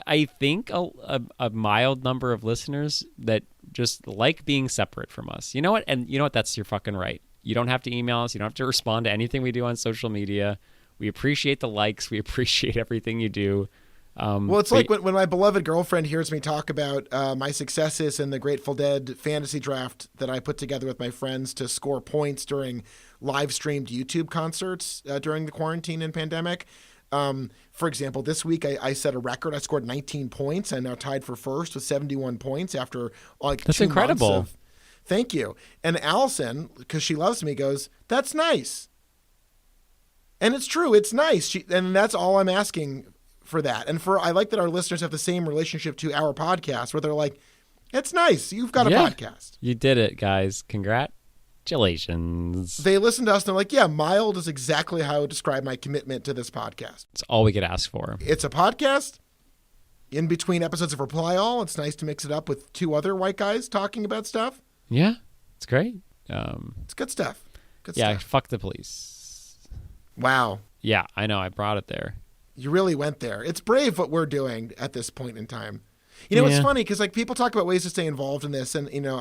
I think, a mild number of listeners that just like being separate from us. You know what? And you know what? That's your fucking right. You don't have to email us. You don't have to respond to anything we do on social media. We appreciate the likes. We appreciate everything you do. Well, it's like when my beloved girlfriend hears me talk about my successes in the Grateful Dead fantasy draft that I put together with my friends to score points during live-streamed YouTube concerts during the quarantine and pandemic. For example, this week I set a record. I scored 19 points. I'm now tied for first with 71 points after like That's 2 incredible. months of... Thank you. And Allison, because she loves me, goes, "That's nice." And it's true. It's nice. And that's all I'm asking for that. And I like that our listeners have the same relationship to our podcast where they're like, "It's nice. You've got a podcast. You did it, guys. Congratulations." They listen to us and they're like, yeah, mild is exactly how I would describe my commitment to this podcast. It's all we could ask for. It's a podcast. In between episodes of Reply All, it's nice to mix it up with 2 other white guys talking about stuff. Yeah, it's great. It's good stuff. Fuck the police. Wow. Yeah, I know. I brought it there. You really went there. It's brave what we're doing at this point in time. You know, it's funny because like people talk about ways to stay involved in this, and you know,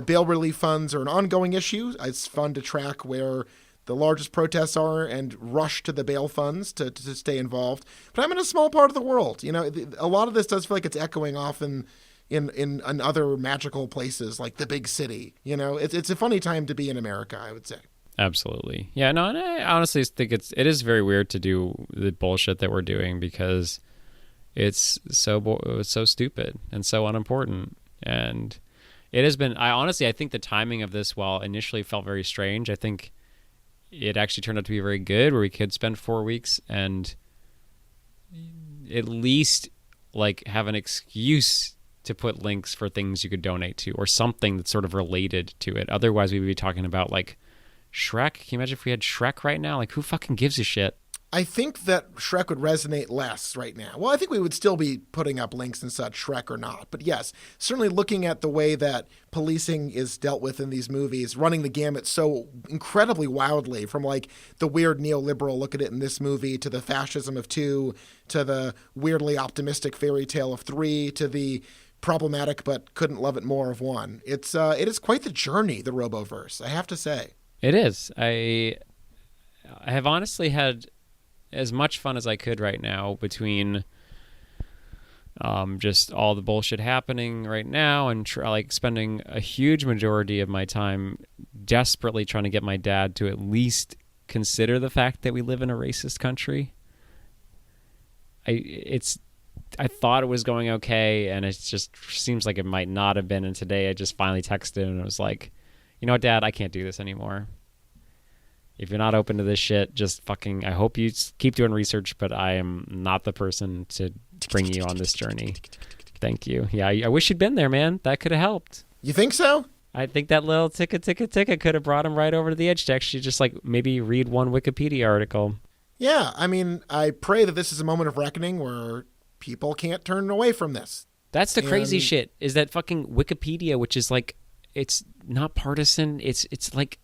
bail relief funds are an ongoing issue. It's fun to track where the largest protests are and rush to the bail funds to stay involved. But I'm in a small part of the world. You know, a lot of this does feel like it's echoing off in other magical places like the big city. You know, it's a funny time to be in America, I would say. Absolutely. Yeah, no, and I honestly think it is very weird to do the bullshit that we're doing because it's so stupid and so unimportant. And it has been, I think the timing of this, while initially felt very strange, I think it actually turned out to be very good where we could spend 4 weeks and at least like have an excuse to put links for things you could donate to or something that's sort of related to it. Otherwise, we would be talking about like Shrek. Can you imagine if we had Shrek right now? Like, who fucking gives a shit? I think that Shrek would resonate less right now. Well, I think we would still be putting up links and such, Shrek or not. But yes, certainly looking at the way that policing is dealt with in these movies, running the gamut so incredibly wildly from like the weird neoliberal look at it in this movie to the fascism of 2 to the weirdly optimistic fairy tale of 3 to the problematic but couldn't love it more of 1. It is quite the journey, the Roboverse, I have to say. It is. I have honestly had as much fun as I could right now between just all the bullshit happening right now and like spending a huge majority of my time desperately trying to get my dad to at least consider the fact that we live in a racist country. I thought it was going okay, and it just seems like it might not have been. And today I just finally texted him and I was like, you know what, Dad, I can't do this anymore. If you're not open to this shit, just fucking, I hope you keep doing research, but I am not the person to bring you on this journey. Thank you. Yeah, I wish you'd been there, man. That could have helped. You think so? I think that little ticka could have brought him right over to the edge to actually just like maybe read one Wikipedia article. Yeah, I mean, I pray that this is a moment of reckoning where people can't turn away from this. That's the crazy shit, is that fucking Wikipedia, which is like, it's not partisan. It's like,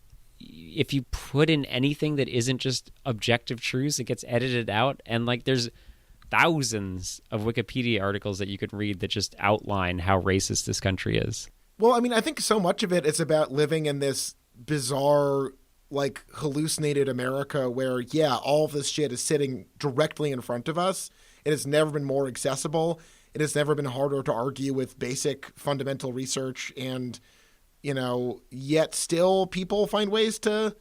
if you put in anything that isn't just objective truths, it gets edited out. And like there's thousands of Wikipedia articles that you could read that just outline how racist this country is. Well, I mean, I think so much of it is about living in this bizarre, like, hallucinated America where, yeah, all of this shit is sitting directly in front of us. It has never been more accessible. It has never been harder to argue with basic fundamental research. And, yet still people find ways to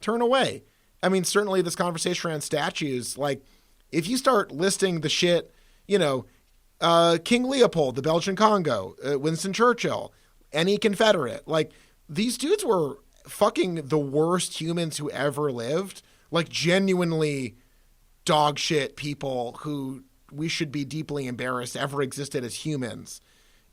turn away. I mean, certainly this conversation around statues, like, if you start listing the shit, King Leopold, the Belgian Congo, Winston Churchill, any Confederate, like, these dudes were fucking the worst humans who ever lived, like genuinely dog shit people who we should be deeply embarrassed ever existed as humans.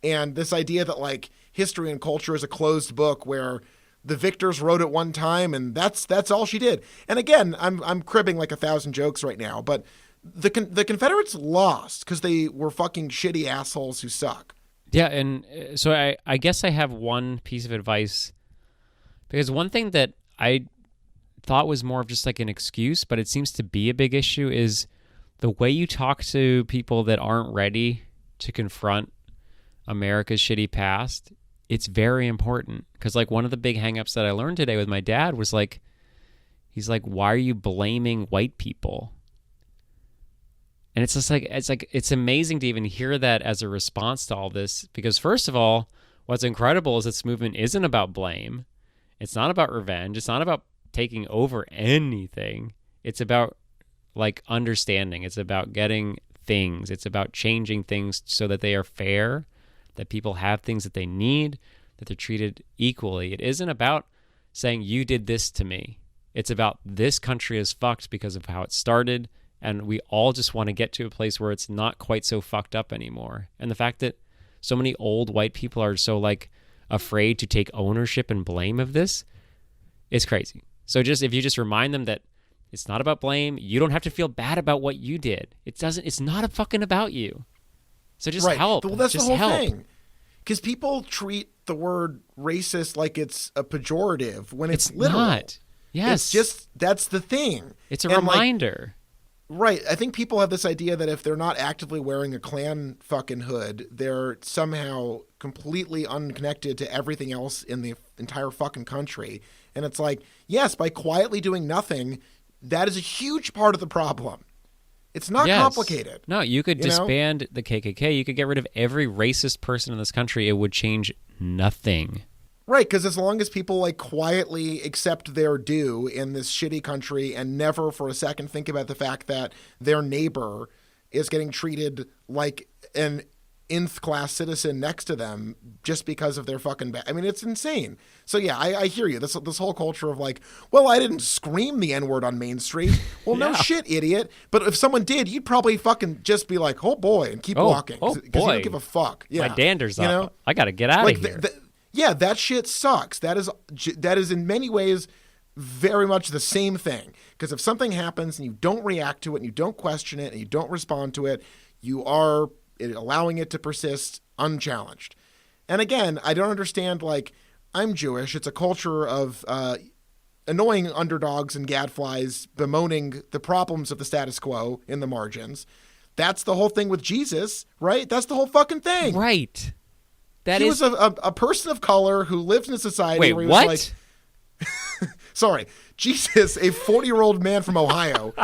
And this idea that like history and culture is a closed book where the victors wrote it one time and that's all she did. And again, I'm cribbing like 1,000 jokes right now, but the Confederates lost because they were fucking shitty assholes who suck. Yeah, and so I guess I have one piece of advice, because one thing that I thought was more of just like an excuse, but it seems to be a big issue, is the way you talk to people that aren't ready to confront America's shitty past. It's very important, because like one of the big hangups that I learned today with my dad was like, he's like, why are you blaming white people? And it's just like, it's amazing to even hear that as a response to all this, because first of all, what's incredible is this movement isn't about blame. It's not about revenge. It's not about taking over anything. It's about like understanding. It's about getting things. It's about changing things so that they are fair, that people have things that they need, that they're treated equally. It isn't about saying you did this to me. It's about this country is fucked because of how it started. And we all just want to get to a place where it's not quite so fucked up anymore. And the fact that so many old white people are so like afraid to take ownership and blame of this is crazy. So just if you just remind them that it's not about blame, you don't have to feel bad about what you did. It's not fucking about you. So just help. Well, that's just the whole help. thing. Because people treat the word racist like it's a pejorative when it's literal. Not. Yes. It's just, that's the thing. It's a reminder. Right. I think people have this idea that if they're not actively wearing a Klan fucking hood, they're somehow completely unconnected to everything else in the entire fucking country. And it's like, yes, by quietly doing nothing, that is a huge part of the problem. It's not complicated. No, you could disband the KKK. You could get rid of every racist person in this country. It would change nothing. Right, because as long as people like quietly accept their due in this shitty country and never for a second think about the fact that their neighbor is getting treated like an nth class citizen next to them just because of their fucking I mean, it's insane. So yeah, I hear you. This whole culture of like, well, I didn't scream the N-word on Main Street. Well, no shit, idiot. But if someone did, you'd probably fucking just be like, oh boy, and keep walking. Because you don't give a fuck. Yeah. My dander's up. I got to get out of here. Yeah, that shit sucks. That is in many ways very much the same thing. Because if something happens and you don't react to it and you don't question it and you don't respond to it, you are allowing it to persist unchallenged. And again, I don't understand, like, I'm Jewish. It's a culture of annoying underdogs and gadflies bemoaning the problems of the status quo in the margins. That's the whole thing with Jesus, right? That's the whole fucking thing. Right. He was a person of color who lived in a society where he was like... Sorry. Jesus, a 40-year-old man from Ohio.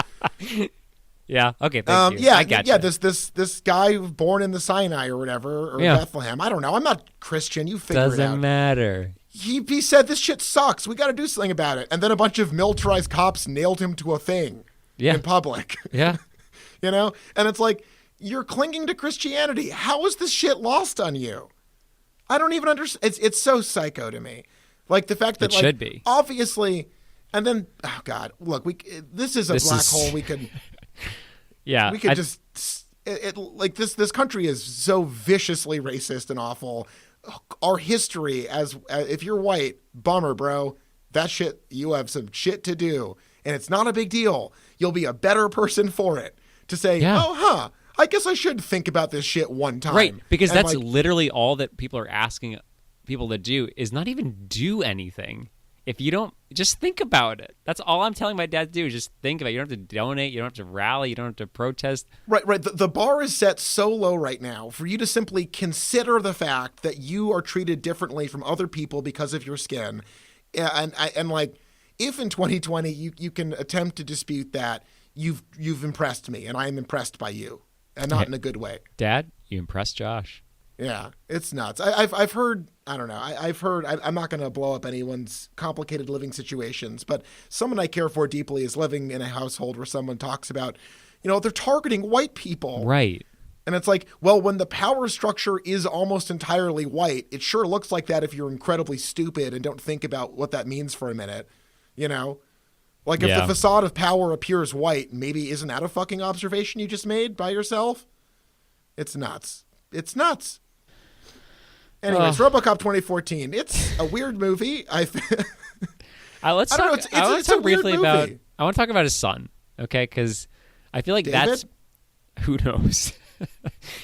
Yeah. Okay. Thank you. Yeah. I got you. This guy born in the Sinai or whatever, or Bethlehem. I don't know. I'm not Christian. You figure it out. Doesn't matter. He said this shit sucks. We got to do something about it. And then a bunch of militarized cops nailed him to a thing in public. Yeah. And it's like, you're clinging to Christianity. How is this shit lost on you? I don't even understand. It's so psycho to me. Like the fact that, it should be. Obviously, and then, oh God, look, this is a black hole. We could, we could like this country is so viciously racist and awful. Our history if you're white, bummer, bro. That shit, you have some shit to do. And it's not a big deal. You'll be a better person for it to say, I guess I should think about this shit one time. Right, because that's literally all that people are asking people to do, is not even do anything. if you don't, just think about it. That's all I'm telling my dad to do is just think about it. You don't have to donate. You don't have to rally. You don't have to protest. Right. The bar is set so low right now for you to simply consider the fact that you are treated differently from other people because of your skin. And like, if in 2020 you can attempt to dispute that, you've impressed me, and I am impressed by you, and not in a good way. Dad, you impressed Josh. Yeah, it's nuts. I've heard, I don't know, I've heard, I'm not going to blow up anyone's complicated living situations, but someone I care for deeply is living in a household where someone talks about, they're targeting white people. Right. And it's like, well, when the power structure is almost entirely white, it sure looks like that if you're incredibly stupid and don't think about what that means for a minute, Like if the facade of power appears white, maybe isn't that a fucking observation you just made by yourself? It's nuts. It's nuts. Anyways, RoboCop 2014. It's a weird movie. I want to talk briefly about. I want to talk about his son. Okay, because I feel like David? that's who knows.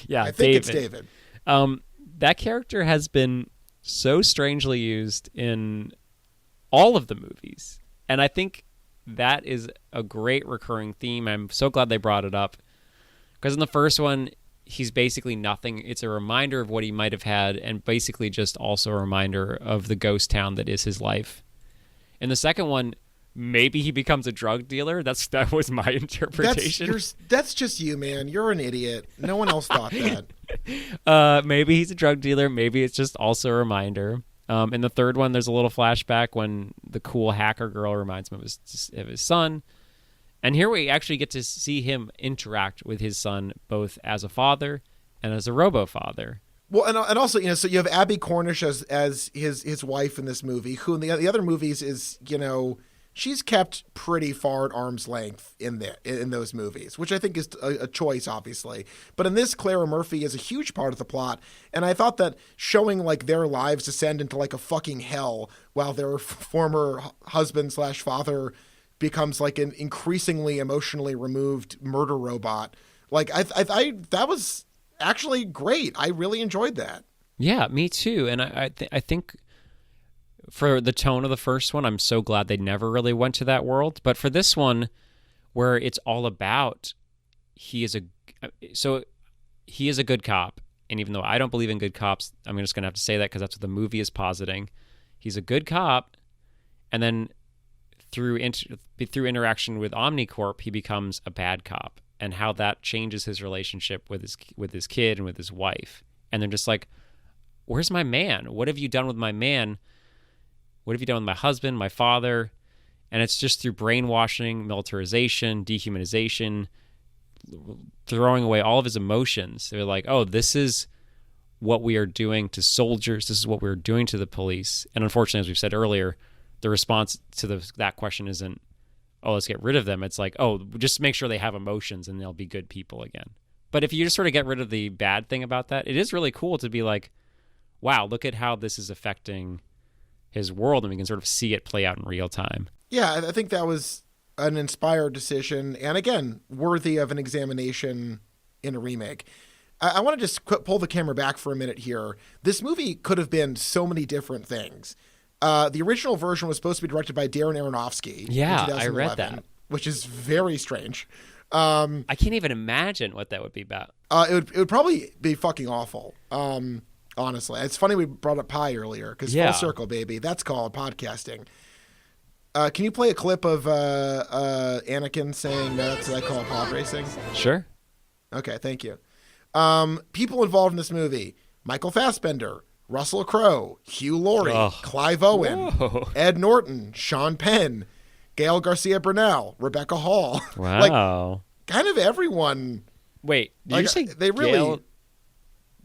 Yeah, I think it's David. That character has been so strangely used in all of the movies, and I think that is a great recurring theme. I'm so glad they brought it up because in the first one, he's basically nothing. It's a reminder of what he might have had, and basically just also a reminder of the ghost town that is his life. In the second one, maybe he becomes a drug dealer. That was my interpretation. That's just you, man. You're an idiot. No one else thought that. Maybe he's a drug dealer. Maybe it's just also a reminder. In the third one, there's a little flashback when the cool hacker girl reminds him of his son. And here we actually get to see him interact with his son both as a father and as a robo-father. Well, and also, so you have Abby Cornish as his wife in this movie, who in the other movies is, she's kept pretty far at arm's length in those movies, which I think is a choice, obviously. But in this, Clara Murphy is a huge part of the plot, and I thought that showing like their lives descend into like a fucking hell while their former husband/father becomes like an increasingly emotionally removed murder robot. Like I that was actually great. I really enjoyed that. Yeah, me too. And I think for the tone of the first one, I'm so glad they never really went to that world. But for this one, where it's all about he is a good cop, and even though I don't believe in good cops, I'm just going to have to say that because that's what the movie is positing. He's a good cop, and then through interaction with OmniCorp, he becomes a bad cop, and how that changes his relationship with his kid and with his wife. And they're just like, "Where's my man? What have you done with my man? What have you done with my husband, my father?" And it's just through brainwashing, militarization, dehumanization, throwing away all of his emotions. They're like, "Oh, this is what we are doing to soldiers. This is what we're doing to the police." And unfortunately, as we've said earlier, the response to that question isn't, "Oh, let's get rid of them." It's like, "Oh, just make sure they have emotions and they'll be good people again." But if you just sort of get rid of the bad thing about that, it is really cool to be like, wow, look at how this is affecting his world, and we can sort of see it play out in real time. Yeah, I think that was an inspired decision, and again, worthy of an examination in a remake. I want to just pull the camera back for a minute here. This movie could have been so many different things. The original version was supposed to be directed by Darren Aronofsky. Yeah, I read that. Which is very strange. I can't even imagine what that would be about. It would probably be fucking awful. Honestly, it's funny we brought up pie earlier because full circle, baby. That's called podcasting. Can you play a clip of Anakin saying that's what I call pod racing? Sure. Okay, thank you. People involved in this movie: Michael Fassbender, Russell Crowe, Hugh Laurie, Clive Owen, Ed Norton, Sean Penn, Gail Garcia Bernal, Rebecca Hall. Wow. Like, kind of everyone. Wait, did you say they really? Gail,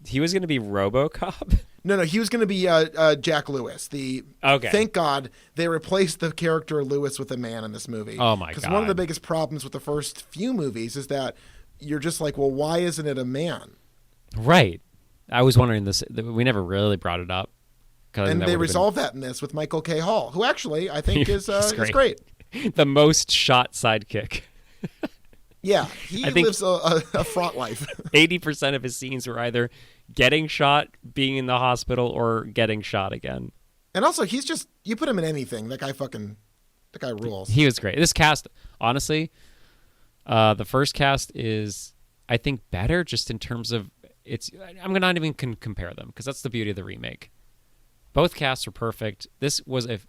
he was going to be RoboCop? No, he was going to be Jack Lewis. Thank God they replaced the character Lewis with a man in this movie. Oh my God! Because one of the biggest problems with the first few movies is that you're just like, well, why isn't it a man? Right. I was wondering this. We never really brought it up. And they resolved that in this with Michael K. Hall, who actually I think is great. The most shot sidekick. Yeah, he lives a fraught life. 80% of his scenes were either getting shot, being in the hospital, or getting shot again. And also, he's just, You put him in anything, that guy rules. He was great. This cast, honestly, the first cast is, I think, better just in terms of I'm not even compare them because that's the beauty of the remake. Both casts are perfect. This was a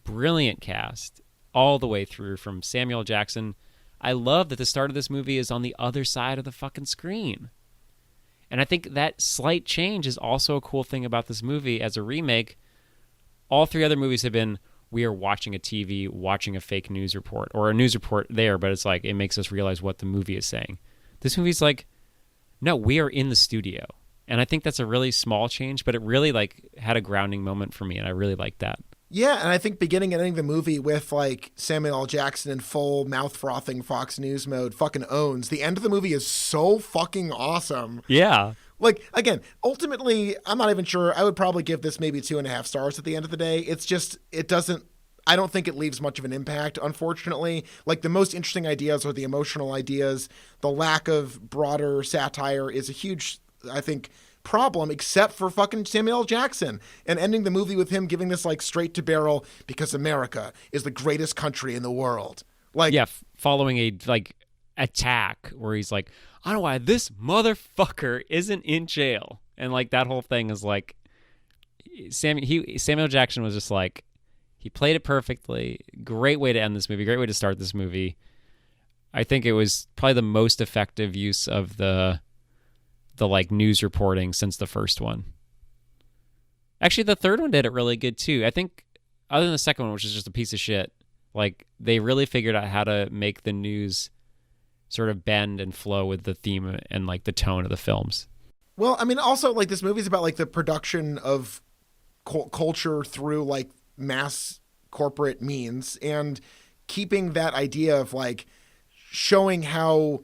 brilliant cast all the way through from Samuel Jackson. I love that the start of this movie is on the other side of the fucking screen. And I think that slight change is also a cool thing about this movie as a remake. All three other movies have been, we are watching a TV, watching a fake news report, or a news report there, but it's like, it makes us realize what the movie is saying. This movie's like, no, we are in the studio. And I think that's a really small change, but it really like had a grounding moment for me, and I really liked that. Yeah, and I think beginning and ending the movie with like Samuel L. Jackson in full mouth-frothing Fox News mode fucking owns. The end of the movie is so fucking awesome. Yeah. Like, again, ultimately, I'm not even sure. I would probably give this maybe 2.5 stars at the end of the day. It's just, I don't think it leaves much of an impact, unfortunately. Like, the most interesting ideas are the emotional ideas. The lack of broader satire is a huge, I think, problem, except for fucking Samuel L. Jackson, and ending the movie with him giving this like straight to barrel, because America is the greatest country in the world. Like, yeah, following a like attack where he's like, I don't know why this motherfucker isn't in jail, and like that whole thing is like, Samuel Jackson was just like, he played it perfectly. Great way to end this movie. Great way to start this movie. I think it was probably the most effective use of the like news reporting since the first one. Actually, the third one did it really good too. I think other than the second one, which is just a piece of shit, like they really figured out how to make the news sort of bend and flow with the theme and like the tone of the films. Well, I mean, also like this movie's about like the production of culture through like mass corporate means, and keeping that idea of like showing how,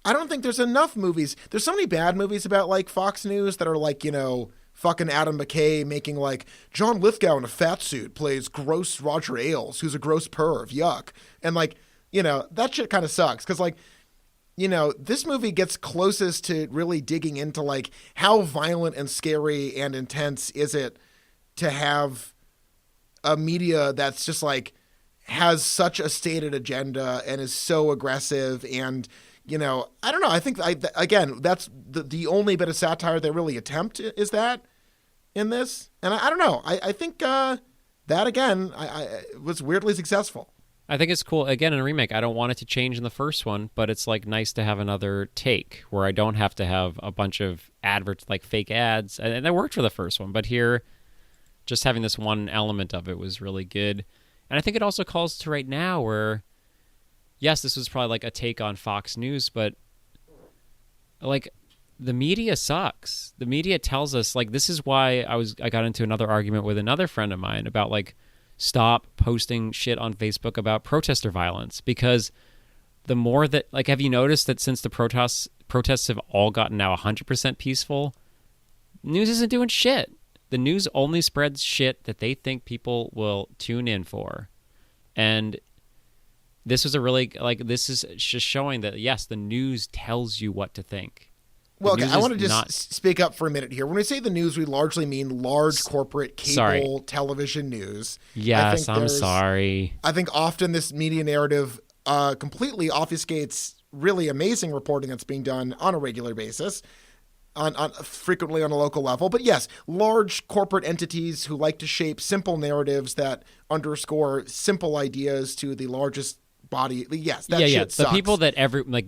I don't think there's enough movies. There's so many bad movies about like Fox News that are like, you know, fucking Adam McKay making like John Lithgow in a fat suit plays gross Roger Ailes, who's a gross perv. Yuck. And like, you know, that shit kind of sucks. Cause like, you know, this movie gets closest to really digging into like how violent and scary and intense is it to have a media that's just like has such a stated agenda and is so aggressive. And, you know, I don't know. I think, again, that's the only bit of satire they really attempt is that in this. And I don't know. I think that, again, I was weirdly successful. I think it's cool. Again, in a remake, I don't want it to change in the first one, but it's like nice to have another take where I don't have to have a bunch of like fake ads. And that worked for the first one. But here, just having this one element of it was really good. And I think it also calls to right now where, yes, this was probably like a take on Fox News, but like the media sucks. The media tells us, like, this is why I got into another argument with another friend of mine about like, stop posting shit on Facebook about protester violence, because the more that, like, have you noticed that since the protests have all gotten now 100% peaceful, news isn't doing shit. The news only spreads shit that they think people will tune in for. And this was a really, like, this is just showing that, yes, the news tells you what to think. Well, okay, I want to just speak up for a minute here. When we say the news, we largely mean large corporate cable television news. Yes, I'm sorry. I think often this media narrative completely obfuscates really amazing reporting that's being done on a regular basis, on frequently on a local level. But yes, large corporate entities who like to shape simple narratives that underscore simple ideas to the largest body. Yes, that shit sucks. The people that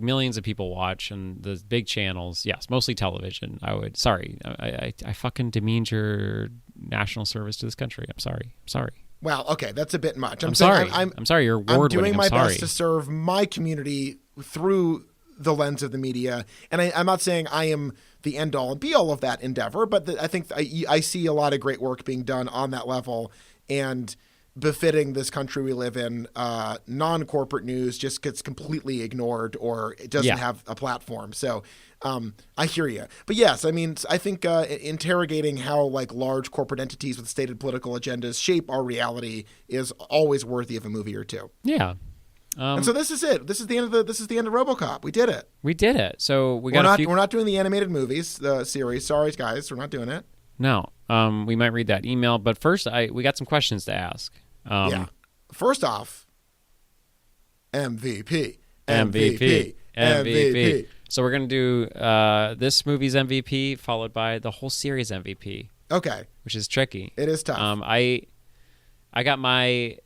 millions of people watch, and the big channels, yes, mostly television. I fucking demeaned your national service to this country. I'm sorry. Wow, okay, that's a bit much. I'm sorry. I'm sorry, you're award-winning. I'm doing my best to serve my community through the lens of the media, and I'm not saying I am the end-all and be-all of that endeavor, but I think I see a lot of great work being done on that level, and befitting this country we live in, non-corporate news just gets completely ignored, or it doesn't have a platform. So I hear you. But yes, I mean, I think interrogating how like large corporate entities with stated political agendas shape our reality is always worthy of a movie or two. Yeah. And so this is it. This is the end of RoboCop. We did it. So we're not doing the animated movies, the series. Sorry, guys, we're not doing it. No. We might read that email, but first, we got some questions to ask. Yeah. First off, MVP. So we're gonna do this movie's MVP, followed by the whole series MVP. Okay. Which is tricky. It is tough. I got my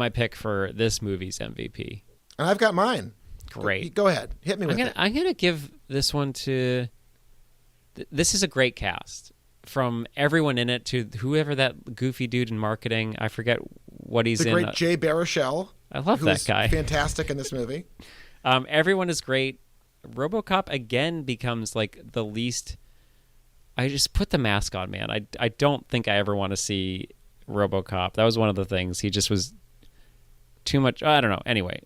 pick for this movie's MVP. And I've got mine. Great. Go ahead. Hit me with it. I'm gonna give this one to. This is a great cast. From everyone in it to whoever that goofy dude in marketing. I forget what he's in. The great Jay Baruchel. I love that guy. Fantastic in this movie. Everyone is great. RoboCop again becomes like the least. I just put the mask on, man. I don't think I ever want to see RoboCop. That was one of the things. He just was too much. I don't know. Anyway,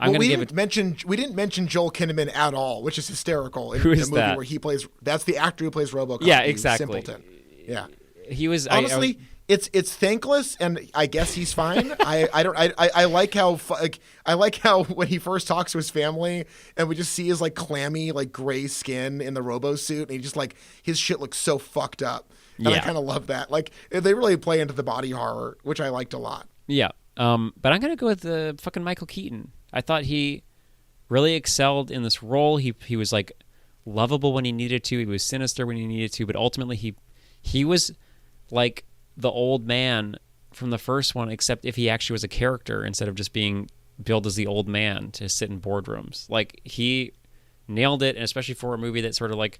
we didn't mention Joel Kinnaman at all, which is hysterical. Who is the movie that? Where he plays. That's the actor who plays RoboCop. Yeah, exactly. Simpleton. Yeah. He was honestly. It's thankless, and I guess he's fine. I like how when he first talks to his family, and we just see his like clammy like gray skin in the robo suit, and he just like his shit looks so fucked up, and I kind of love that. Like they really play into the body horror, which I liked a lot. Yeah, but I'm gonna go with the fucking Michael Keaton. I thought he really excelled in this role. He was like lovable when he needed to. He was sinister when he needed to, but ultimately he was like the old man from the first one, except if he actually was a character instead of just being billed as the old man to sit in boardrooms. Like he nailed it, and especially for a movie that sort of like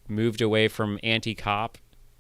moved away from anti-cop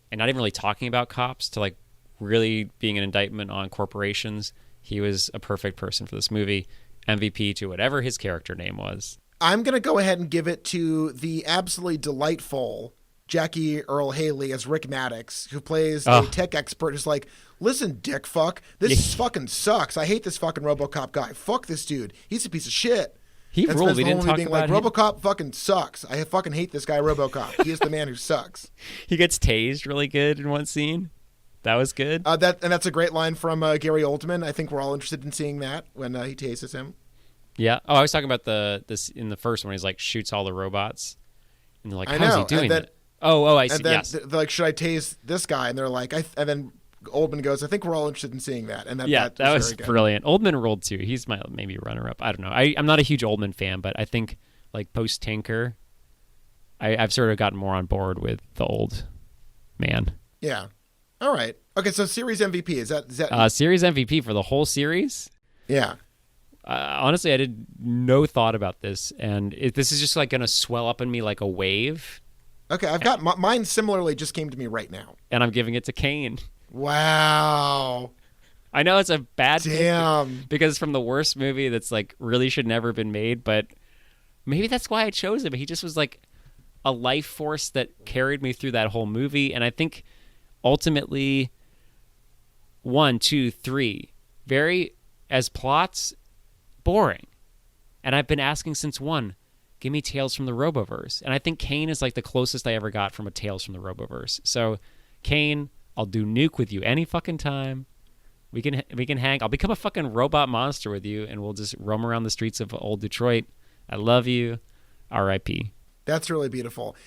and not even really talking about cops to like really being an indictment on corporations. He was a perfect person for this movie. MVP to whatever his character name was. I'm going to go ahead and give it to the absolutely delightful Jackie Earle Haley as Rick Maddox, who plays a tech expert who's like, listen, dick fuck, this fucking sucks. I hate this fucking RoboCop guy. Fuck this dude. He's a piece of shit. He ruled. We didn't talk being about like, RoboCop fucking sucks. I fucking hate this guy, RoboCop. He is the man who sucks. He gets tased really good in one scene. That was good. That's a great line from Gary Oldman. I think we're all interested in seeing that when he tases him. Yeah. Oh, I was talking about this in the first one. He's like shoots all the robots, and they're like, "How's he doing that?" Oh, I see. And then yes. they're like, should I tase this guy? And they're like, and then Oldman goes, I think we're all interested in seeing that. And that was brilliant. Oldman ruled too. He's my maybe runner-up. I don't know. I'm not a huge Oldman fan, but I think like post Tinker, I've sort of gotten more on board with the old man. Yeah. All right. Okay. So series MVP is that series MVP for the whole series? Yeah. Honestly, I did no thought about this, and this is just like going to swell up in me like a wave. Okay, I've got mine. Similarly, just came to me right now, and I'm giving it to Kane. Wow. I know it's a bad pick because from the worst movie that's like really should never been made, but maybe that's why I chose him. He just was like a life force that carried me through that whole movie, and I think ultimately 1, 2, 3 very as plots boring, and I've been asking since 1. Give me Tales from the Roboverse. And I think Kane is like the closest I ever got from a Tales from the Roboverse. So, Kane, I'll do Nuke with you any fucking time. We can hang. I'll become a fucking robot monster with you, and we'll just roam around the streets of old Detroit. I love you. R.I.P. That's really beautiful.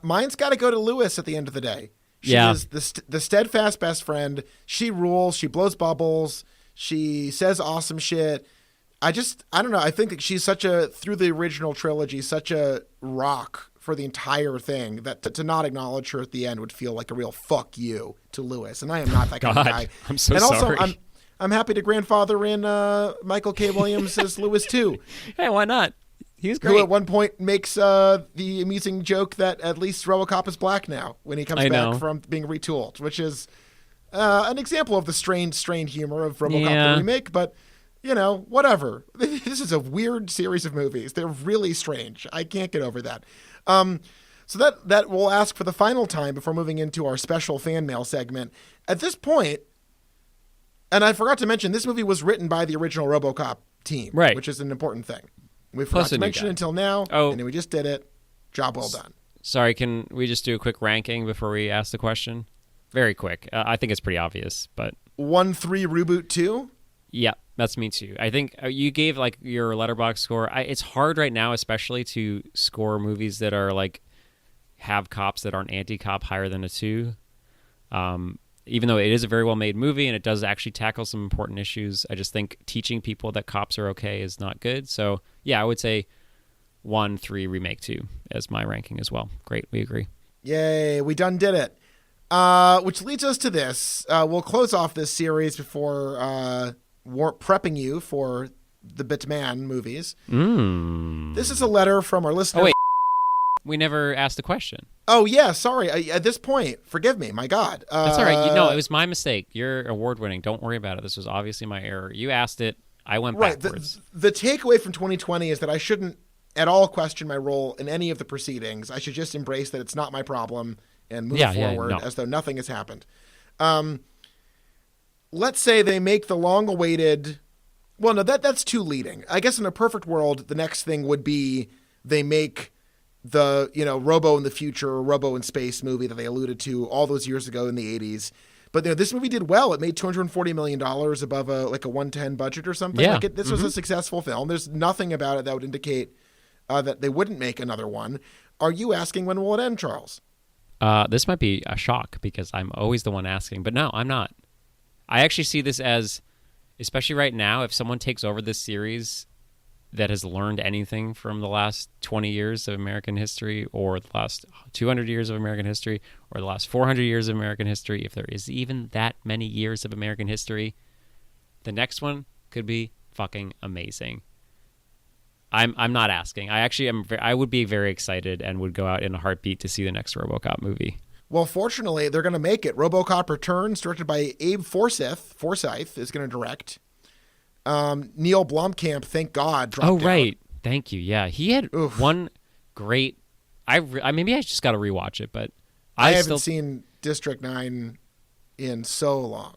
Mine's got to go to Lewis at the end of the day. She is the steadfast best friend. She rules. She blows bubbles. She says awesome shit. I don't know. I think that she's through the original trilogy, such a rock for the entire thing that to not acknowledge her at the end would feel like a real fuck you to Lewis. And I am not that kind of guy. I'm so sorry. And also, I'm happy to grandfather in Michael K. Williams as Lewis too. Hey, why not? He's great. Who at one point makes the amusing joke that at least RoboCop is black now when he comes back from being retooled, which is an example of the strained humor of RoboCop the remake, but. You know, whatever. This is a weird series of movies. They're really strange. I can't get over that. So that we'll ask for the final time before moving into our special fan mail segment. At this point, and I forgot to mention, this movie was written by the original RoboCop team, right? Which is an important thing. We forgot to mention it until now, and we just did it. Job well done. Sorry, can we just do a quick ranking before we ask the question? Very quick. I think it's pretty obvious, but 1-3 Reboot 2? Yeah. That's me too. I think you gave like your Letterboxd score. It's hard right now, especially to score movies that are like have cops that aren't anti-cop higher than a 2. Even though it is a very well-made movie and it does actually tackle some important issues, I just think teaching people that cops are okay is not good. So, yeah, I would say 1, 3, remake 2 as my ranking as well. Great, we agree. Yay, we done did it. Which leads us to this. We'll close off this series before prepping you for the Bitman movies. This is a letter from our listener. Oh, wait. We never asked the question. Oh, yeah, sorry. At this point, forgive me. My God. That's all right. No, it was my mistake. You're award-winning. Don't worry about it. This was obviously my error. You asked it. I went backwards. The takeaway from 2020 is that I shouldn't at all question my role in any of the proceedings. I should just embrace that it's not my problem and move forward as though nothing has happened. Let's say they make the long-awaited... Well, no, that's too leading. I guess in a perfect world, the next thing would be they make the, Robo in the Future, Robo in Space movie that they alluded to all those years ago in the 80s. But this movie did well. It made $240 million above a 110 budget or something. Yeah. This was a successful film. There's nothing about it that would indicate that they wouldn't make another one. Are you asking when will it end, Charles? This might be a shock because I'm always the one asking. But no, I'm not. I actually see this as, especially right now, if someone takes over this series that has learned anything from the last 20 years of American history or the last 200 years of American history or the last 400 years of American history, if there is even that many years of American history, the next one could be fucking amazing. I'm not asking. I would be very excited and would go out in a heartbeat to see the next RoboCop movie. Well, fortunately, they're going to make it. RoboCop Returns, directed by Abe Forsyth, is going to direct. Neil Blomkamp, thank God, dropped out. Right. Thank you. Yeah, he had one great... maybe I just got to rewatch it, but I haven't seen District 9 in so long.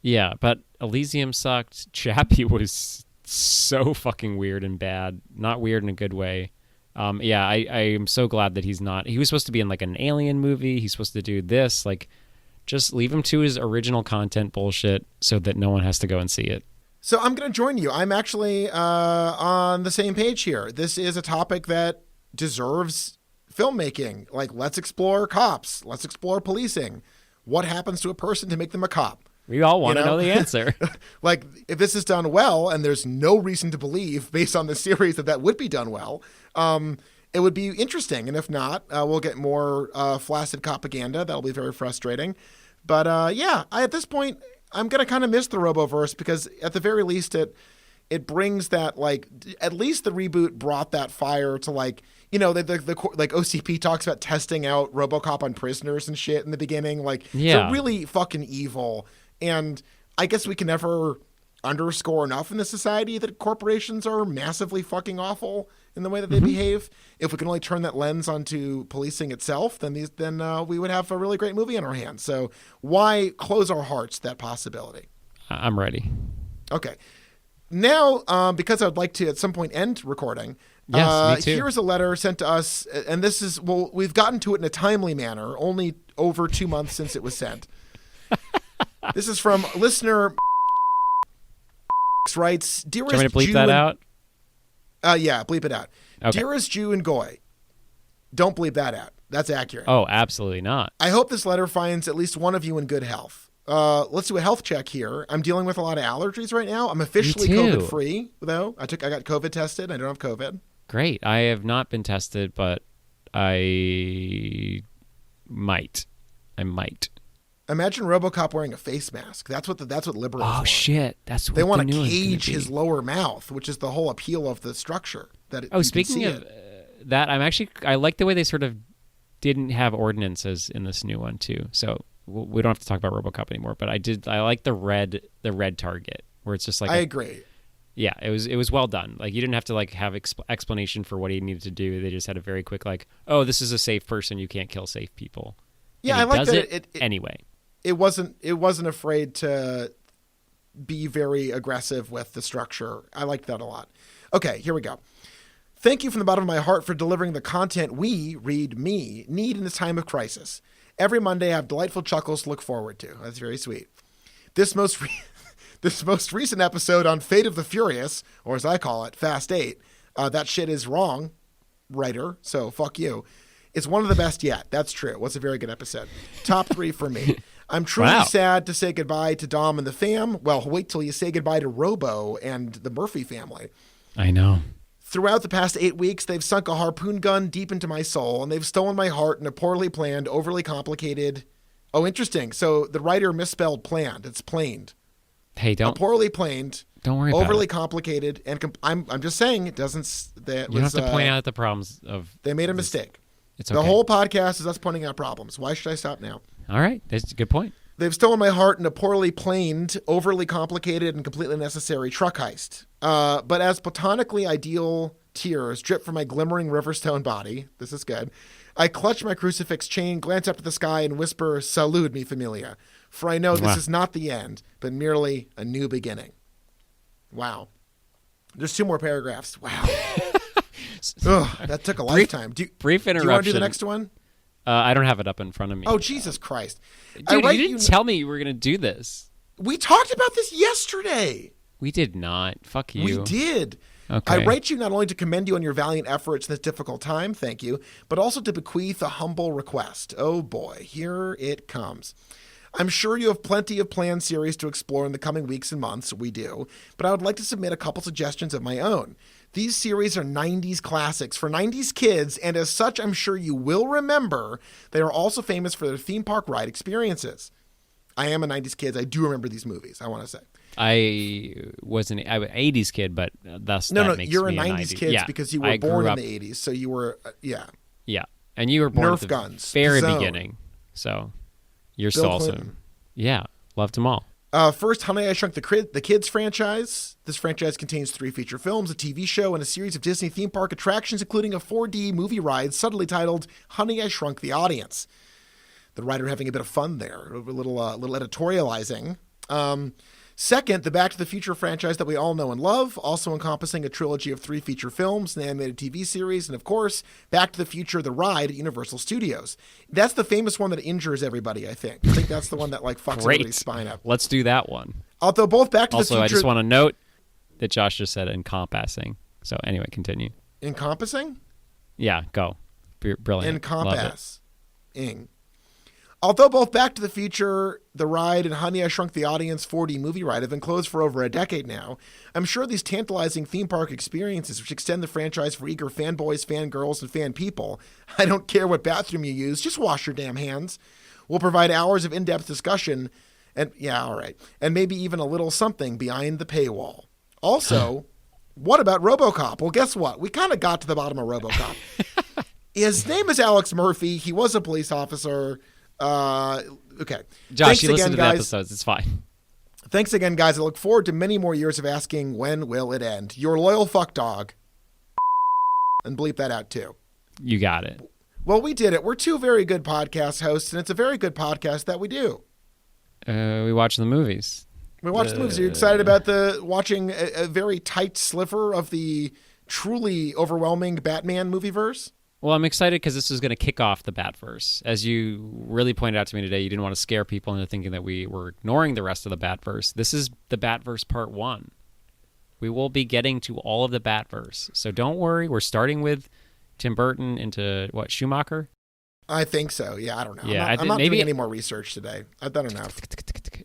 Yeah, but Elysium sucked. Chappie was so fucking weird and bad. Not weird in a good way. I am so glad that he's not... He was supposed to be in like an alien movie. He's supposed to do this. Like, just leave him to his original content bullshit so that no one has to go and see it. So I'm going to join you. I'm actually on the same page here. This is a topic that deserves filmmaking. Like, let's explore cops. Let's explore policing. What happens to a person to make them a cop? We all want to know the answer. Like, if this is done well, and there's no reason to believe, based on the series, that would be done well, it would be interesting. And if not, we'll get more flaccid propaganda. That'll be very frustrating. But at this point, I'm going to kind of miss the Roboverse because at the very least, it brings that, like, at least the reboot brought that fire to, like, like OCP talks about testing out RoboCop on prisoners and shit in the beginning. Like, they're really fucking evil. And I guess we can never underscore enough in this society that corporations are massively fucking awful in the way that they behave. If we can only turn that lens onto policing itself, then we would have a really great movie in our hands. So why close our hearts to that possibility? I'm ready. Okay. Now, because I'd like to at some point end recording, yes, me too. Here's a letter sent to us, and this is, we've gotten to it in a timely manner, only over 2 months since it was sent. This is from listener writes, Dearest Do you want me to bleep Jew that out? Yeah, bleep it out. Okay. Dearest Jew and Goy. Don't bleep that out. That's accurate. Oh, absolutely not. I hope this letter finds at least one of you in good health. Let's do a health check here. I'm dealing with a lot of allergies right now. I'm officially COVID-free, though. I got COVID tested. I don't have COVID. Great. I have not been tested, but I might. Imagine RoboCop wearing a face mask. That's what liberals want. Oh shit! That's what they want to cage his lower mouth, which is the whole appeal of the structure. Speaking of that, I like the way they sort of didn't have ordinances in this new one too. So we don't have to talk about RoboCop anymore. But I like the red target where it's just like I agree. Yeah, it was well done. Like, you didn't have to like have explanation for what he needed to do. They just had a very quick like, oh, this is a safe person. You can't kill safe people. Yeah, I like that. It anyway. It wasn't afraid to be very aggressive with the structure. I liked that a lot. Okay, here we go. Thank you from the bottom of my heart for delivering the content we, me, need in this time of crisis. Every Monday I have delightful chuckles to look forward to. That's very sweet. This most recent episode on Fate of the Furious, or as I call it, Fast 8, that shit is wrong, writer, so fuck you. It's one of the best yet. That's true. It was a very good episode. Top 3 for me. I'm truly Wow. sad to say goodbye to Dom and the fam. Well, wait till you say goodbye to Robo and the Murphy family. I know. Throughout the past 8 weeks, they've sunk a harpoon gun deep into my soul, and they've stolen my heart in a poorly planned, overly complicated... Oh, interesting. So the writer misspelled planned. It's planed. Hey, A don't poorly planned, worry about overly it. complicated, and I'm just saying it doesn't... That You don't was, have to point out the problems of... They made a mistake. It's The okay. whole podcast is us pointing out problems. Why should I stop now? All right. That's a good point. They've stolen my heart in a poorly planned, overly complicated, and completely necessary truck heist. But as platonically ideal tears drip from my glimmering riverstone body, this is good, I clutch my crucifix chain, glance up to the sky, and whisper, "Salud, mi familia," for I know this Wow. is not the end, but merely a new beginning. Wow. There's 2 more paragraphs. Wow. Ugh, that took a lifetime. Brief Do you want to do interruption. the next one? I don't have it up in front of me. Oh, Jesus Christ. Dude, you didn't tell me you were going to do this. We talked about this yesterday. We did not. Fuck you. We did. Okay. I write you not only to commend you on your valiant efforts in this difficult time, thank you, but also to bequeath a humble request. Oh boy, here it comes. I'm sure you have plenty of planned series to explore in the coming weeks and months. We do. But I would like to submit a couple suggestions of my own. These series are 90s classics for 90s kids, and as such, I'm sure you will remember they are also famous for their theme park ride experiences. I am a 90s kid. I do remember these movies, I want to say. I was an 80s kid, but thus No, that makes you're a me 90s kid Yeah, because you were I born grew in up, the 80s. So you were, Yeah, and you were born Nerf at the guns, very Zone. beginning. So you're Bill still also... Clinton. Yeah, loved them all. First, Honey, I Shrunk the Kids franchise. This franchise contains 3 feature films, a TV show, and a series of Disney theme park attractions, including a 4D movie ride subtly titled Honey, I Shrunk the Audience. The writer having a bit of fun there, a little editorializing. Second, the Back to the Future franchise that we all know and love, also encompassing a trilogy of 3 feature films, an animated TV series, and of course, Back to the Future, the ride at Universal Studios. That's the famous one that injures everybody, I think. I think that's the one that fucks everybody's spine up. Let's do that one. Although both Back to the Also, Future... I just want to note that Josh just said encompassing. So anyway, continue. Encompassing? Yeah, go. Brilliant. Encompassing. Although both Back to the Future, the ride, and Honey, I Shrunk the Audience 4D movie ride have been closed for over a decade now, I'm sure these tantalizing theme park experiences, which extend the franchise for eager fanboys, fangirls, and fan people, I don't care what bathroom you use, just wash your damn hands, will provide hours of in-depth discussion, and and maybe even a little something behind the paywall. Also, what about RoboCop? Well, guess what? We kind of got to the bottom of RoboCop. His name is Alex Murphy. He was a police officer. Okay. Josh, Thanks you again, listen to the guys. episodes. It's fine. Thanks again, guys. I look forward to many more years of asking, when will it end? Your loyal fuck dog. And bleep that out, too. You got it. Well, we did it. We're 2 very good podcast hosts, and it's a very good podcast that we do. We watch the movies. We watched the movies. Are you excited about watching a very tight sliver of the truly overwhelming Batman movieverse? Well, I'm excited because this is going to kick off the Batverse. As you really pointed out to me today, you didn't want to scare people into thinking that we were ignoring the rest of the Batverse. This is the Batverse Part 1. We will be getting to all of the Batverse. So don't worry. We're starting with Tim Burton into, Schumacher? I think so. Yeah, I don't know. Yeah, I'm not doing any more research today. I've done enough.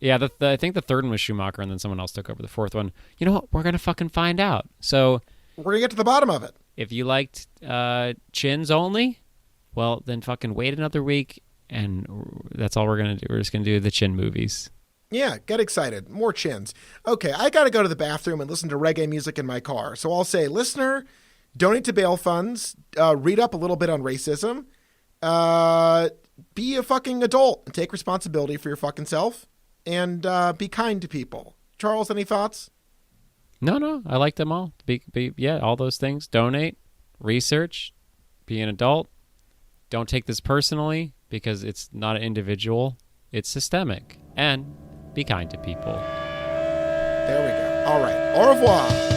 Yeah, I think the third one was Schumacher, and then someone else took over the fourth one. You know what? We're going to fucking find out. So we're going to get to the bottom of it. if you liked chins only, well, then fucking wait another week, and that's all we're going to do. We're just going to do the chin movies. Yeah, get excited. More chins. Okay, I got to go to the bathroom and listen to reggae music in my car. So I'll say, listener, donate to bail funds, read up a little bit on racism, be a fucking adult and take responsibility for your fucking self, and be kind to people. Charles, any thoughts? No, I like them all. Yeah, all those things. Donate, research, be an adult. Don't take this personally because it's not an individual. It's systemic. And be kind to people. There we go. All right. Au revoir.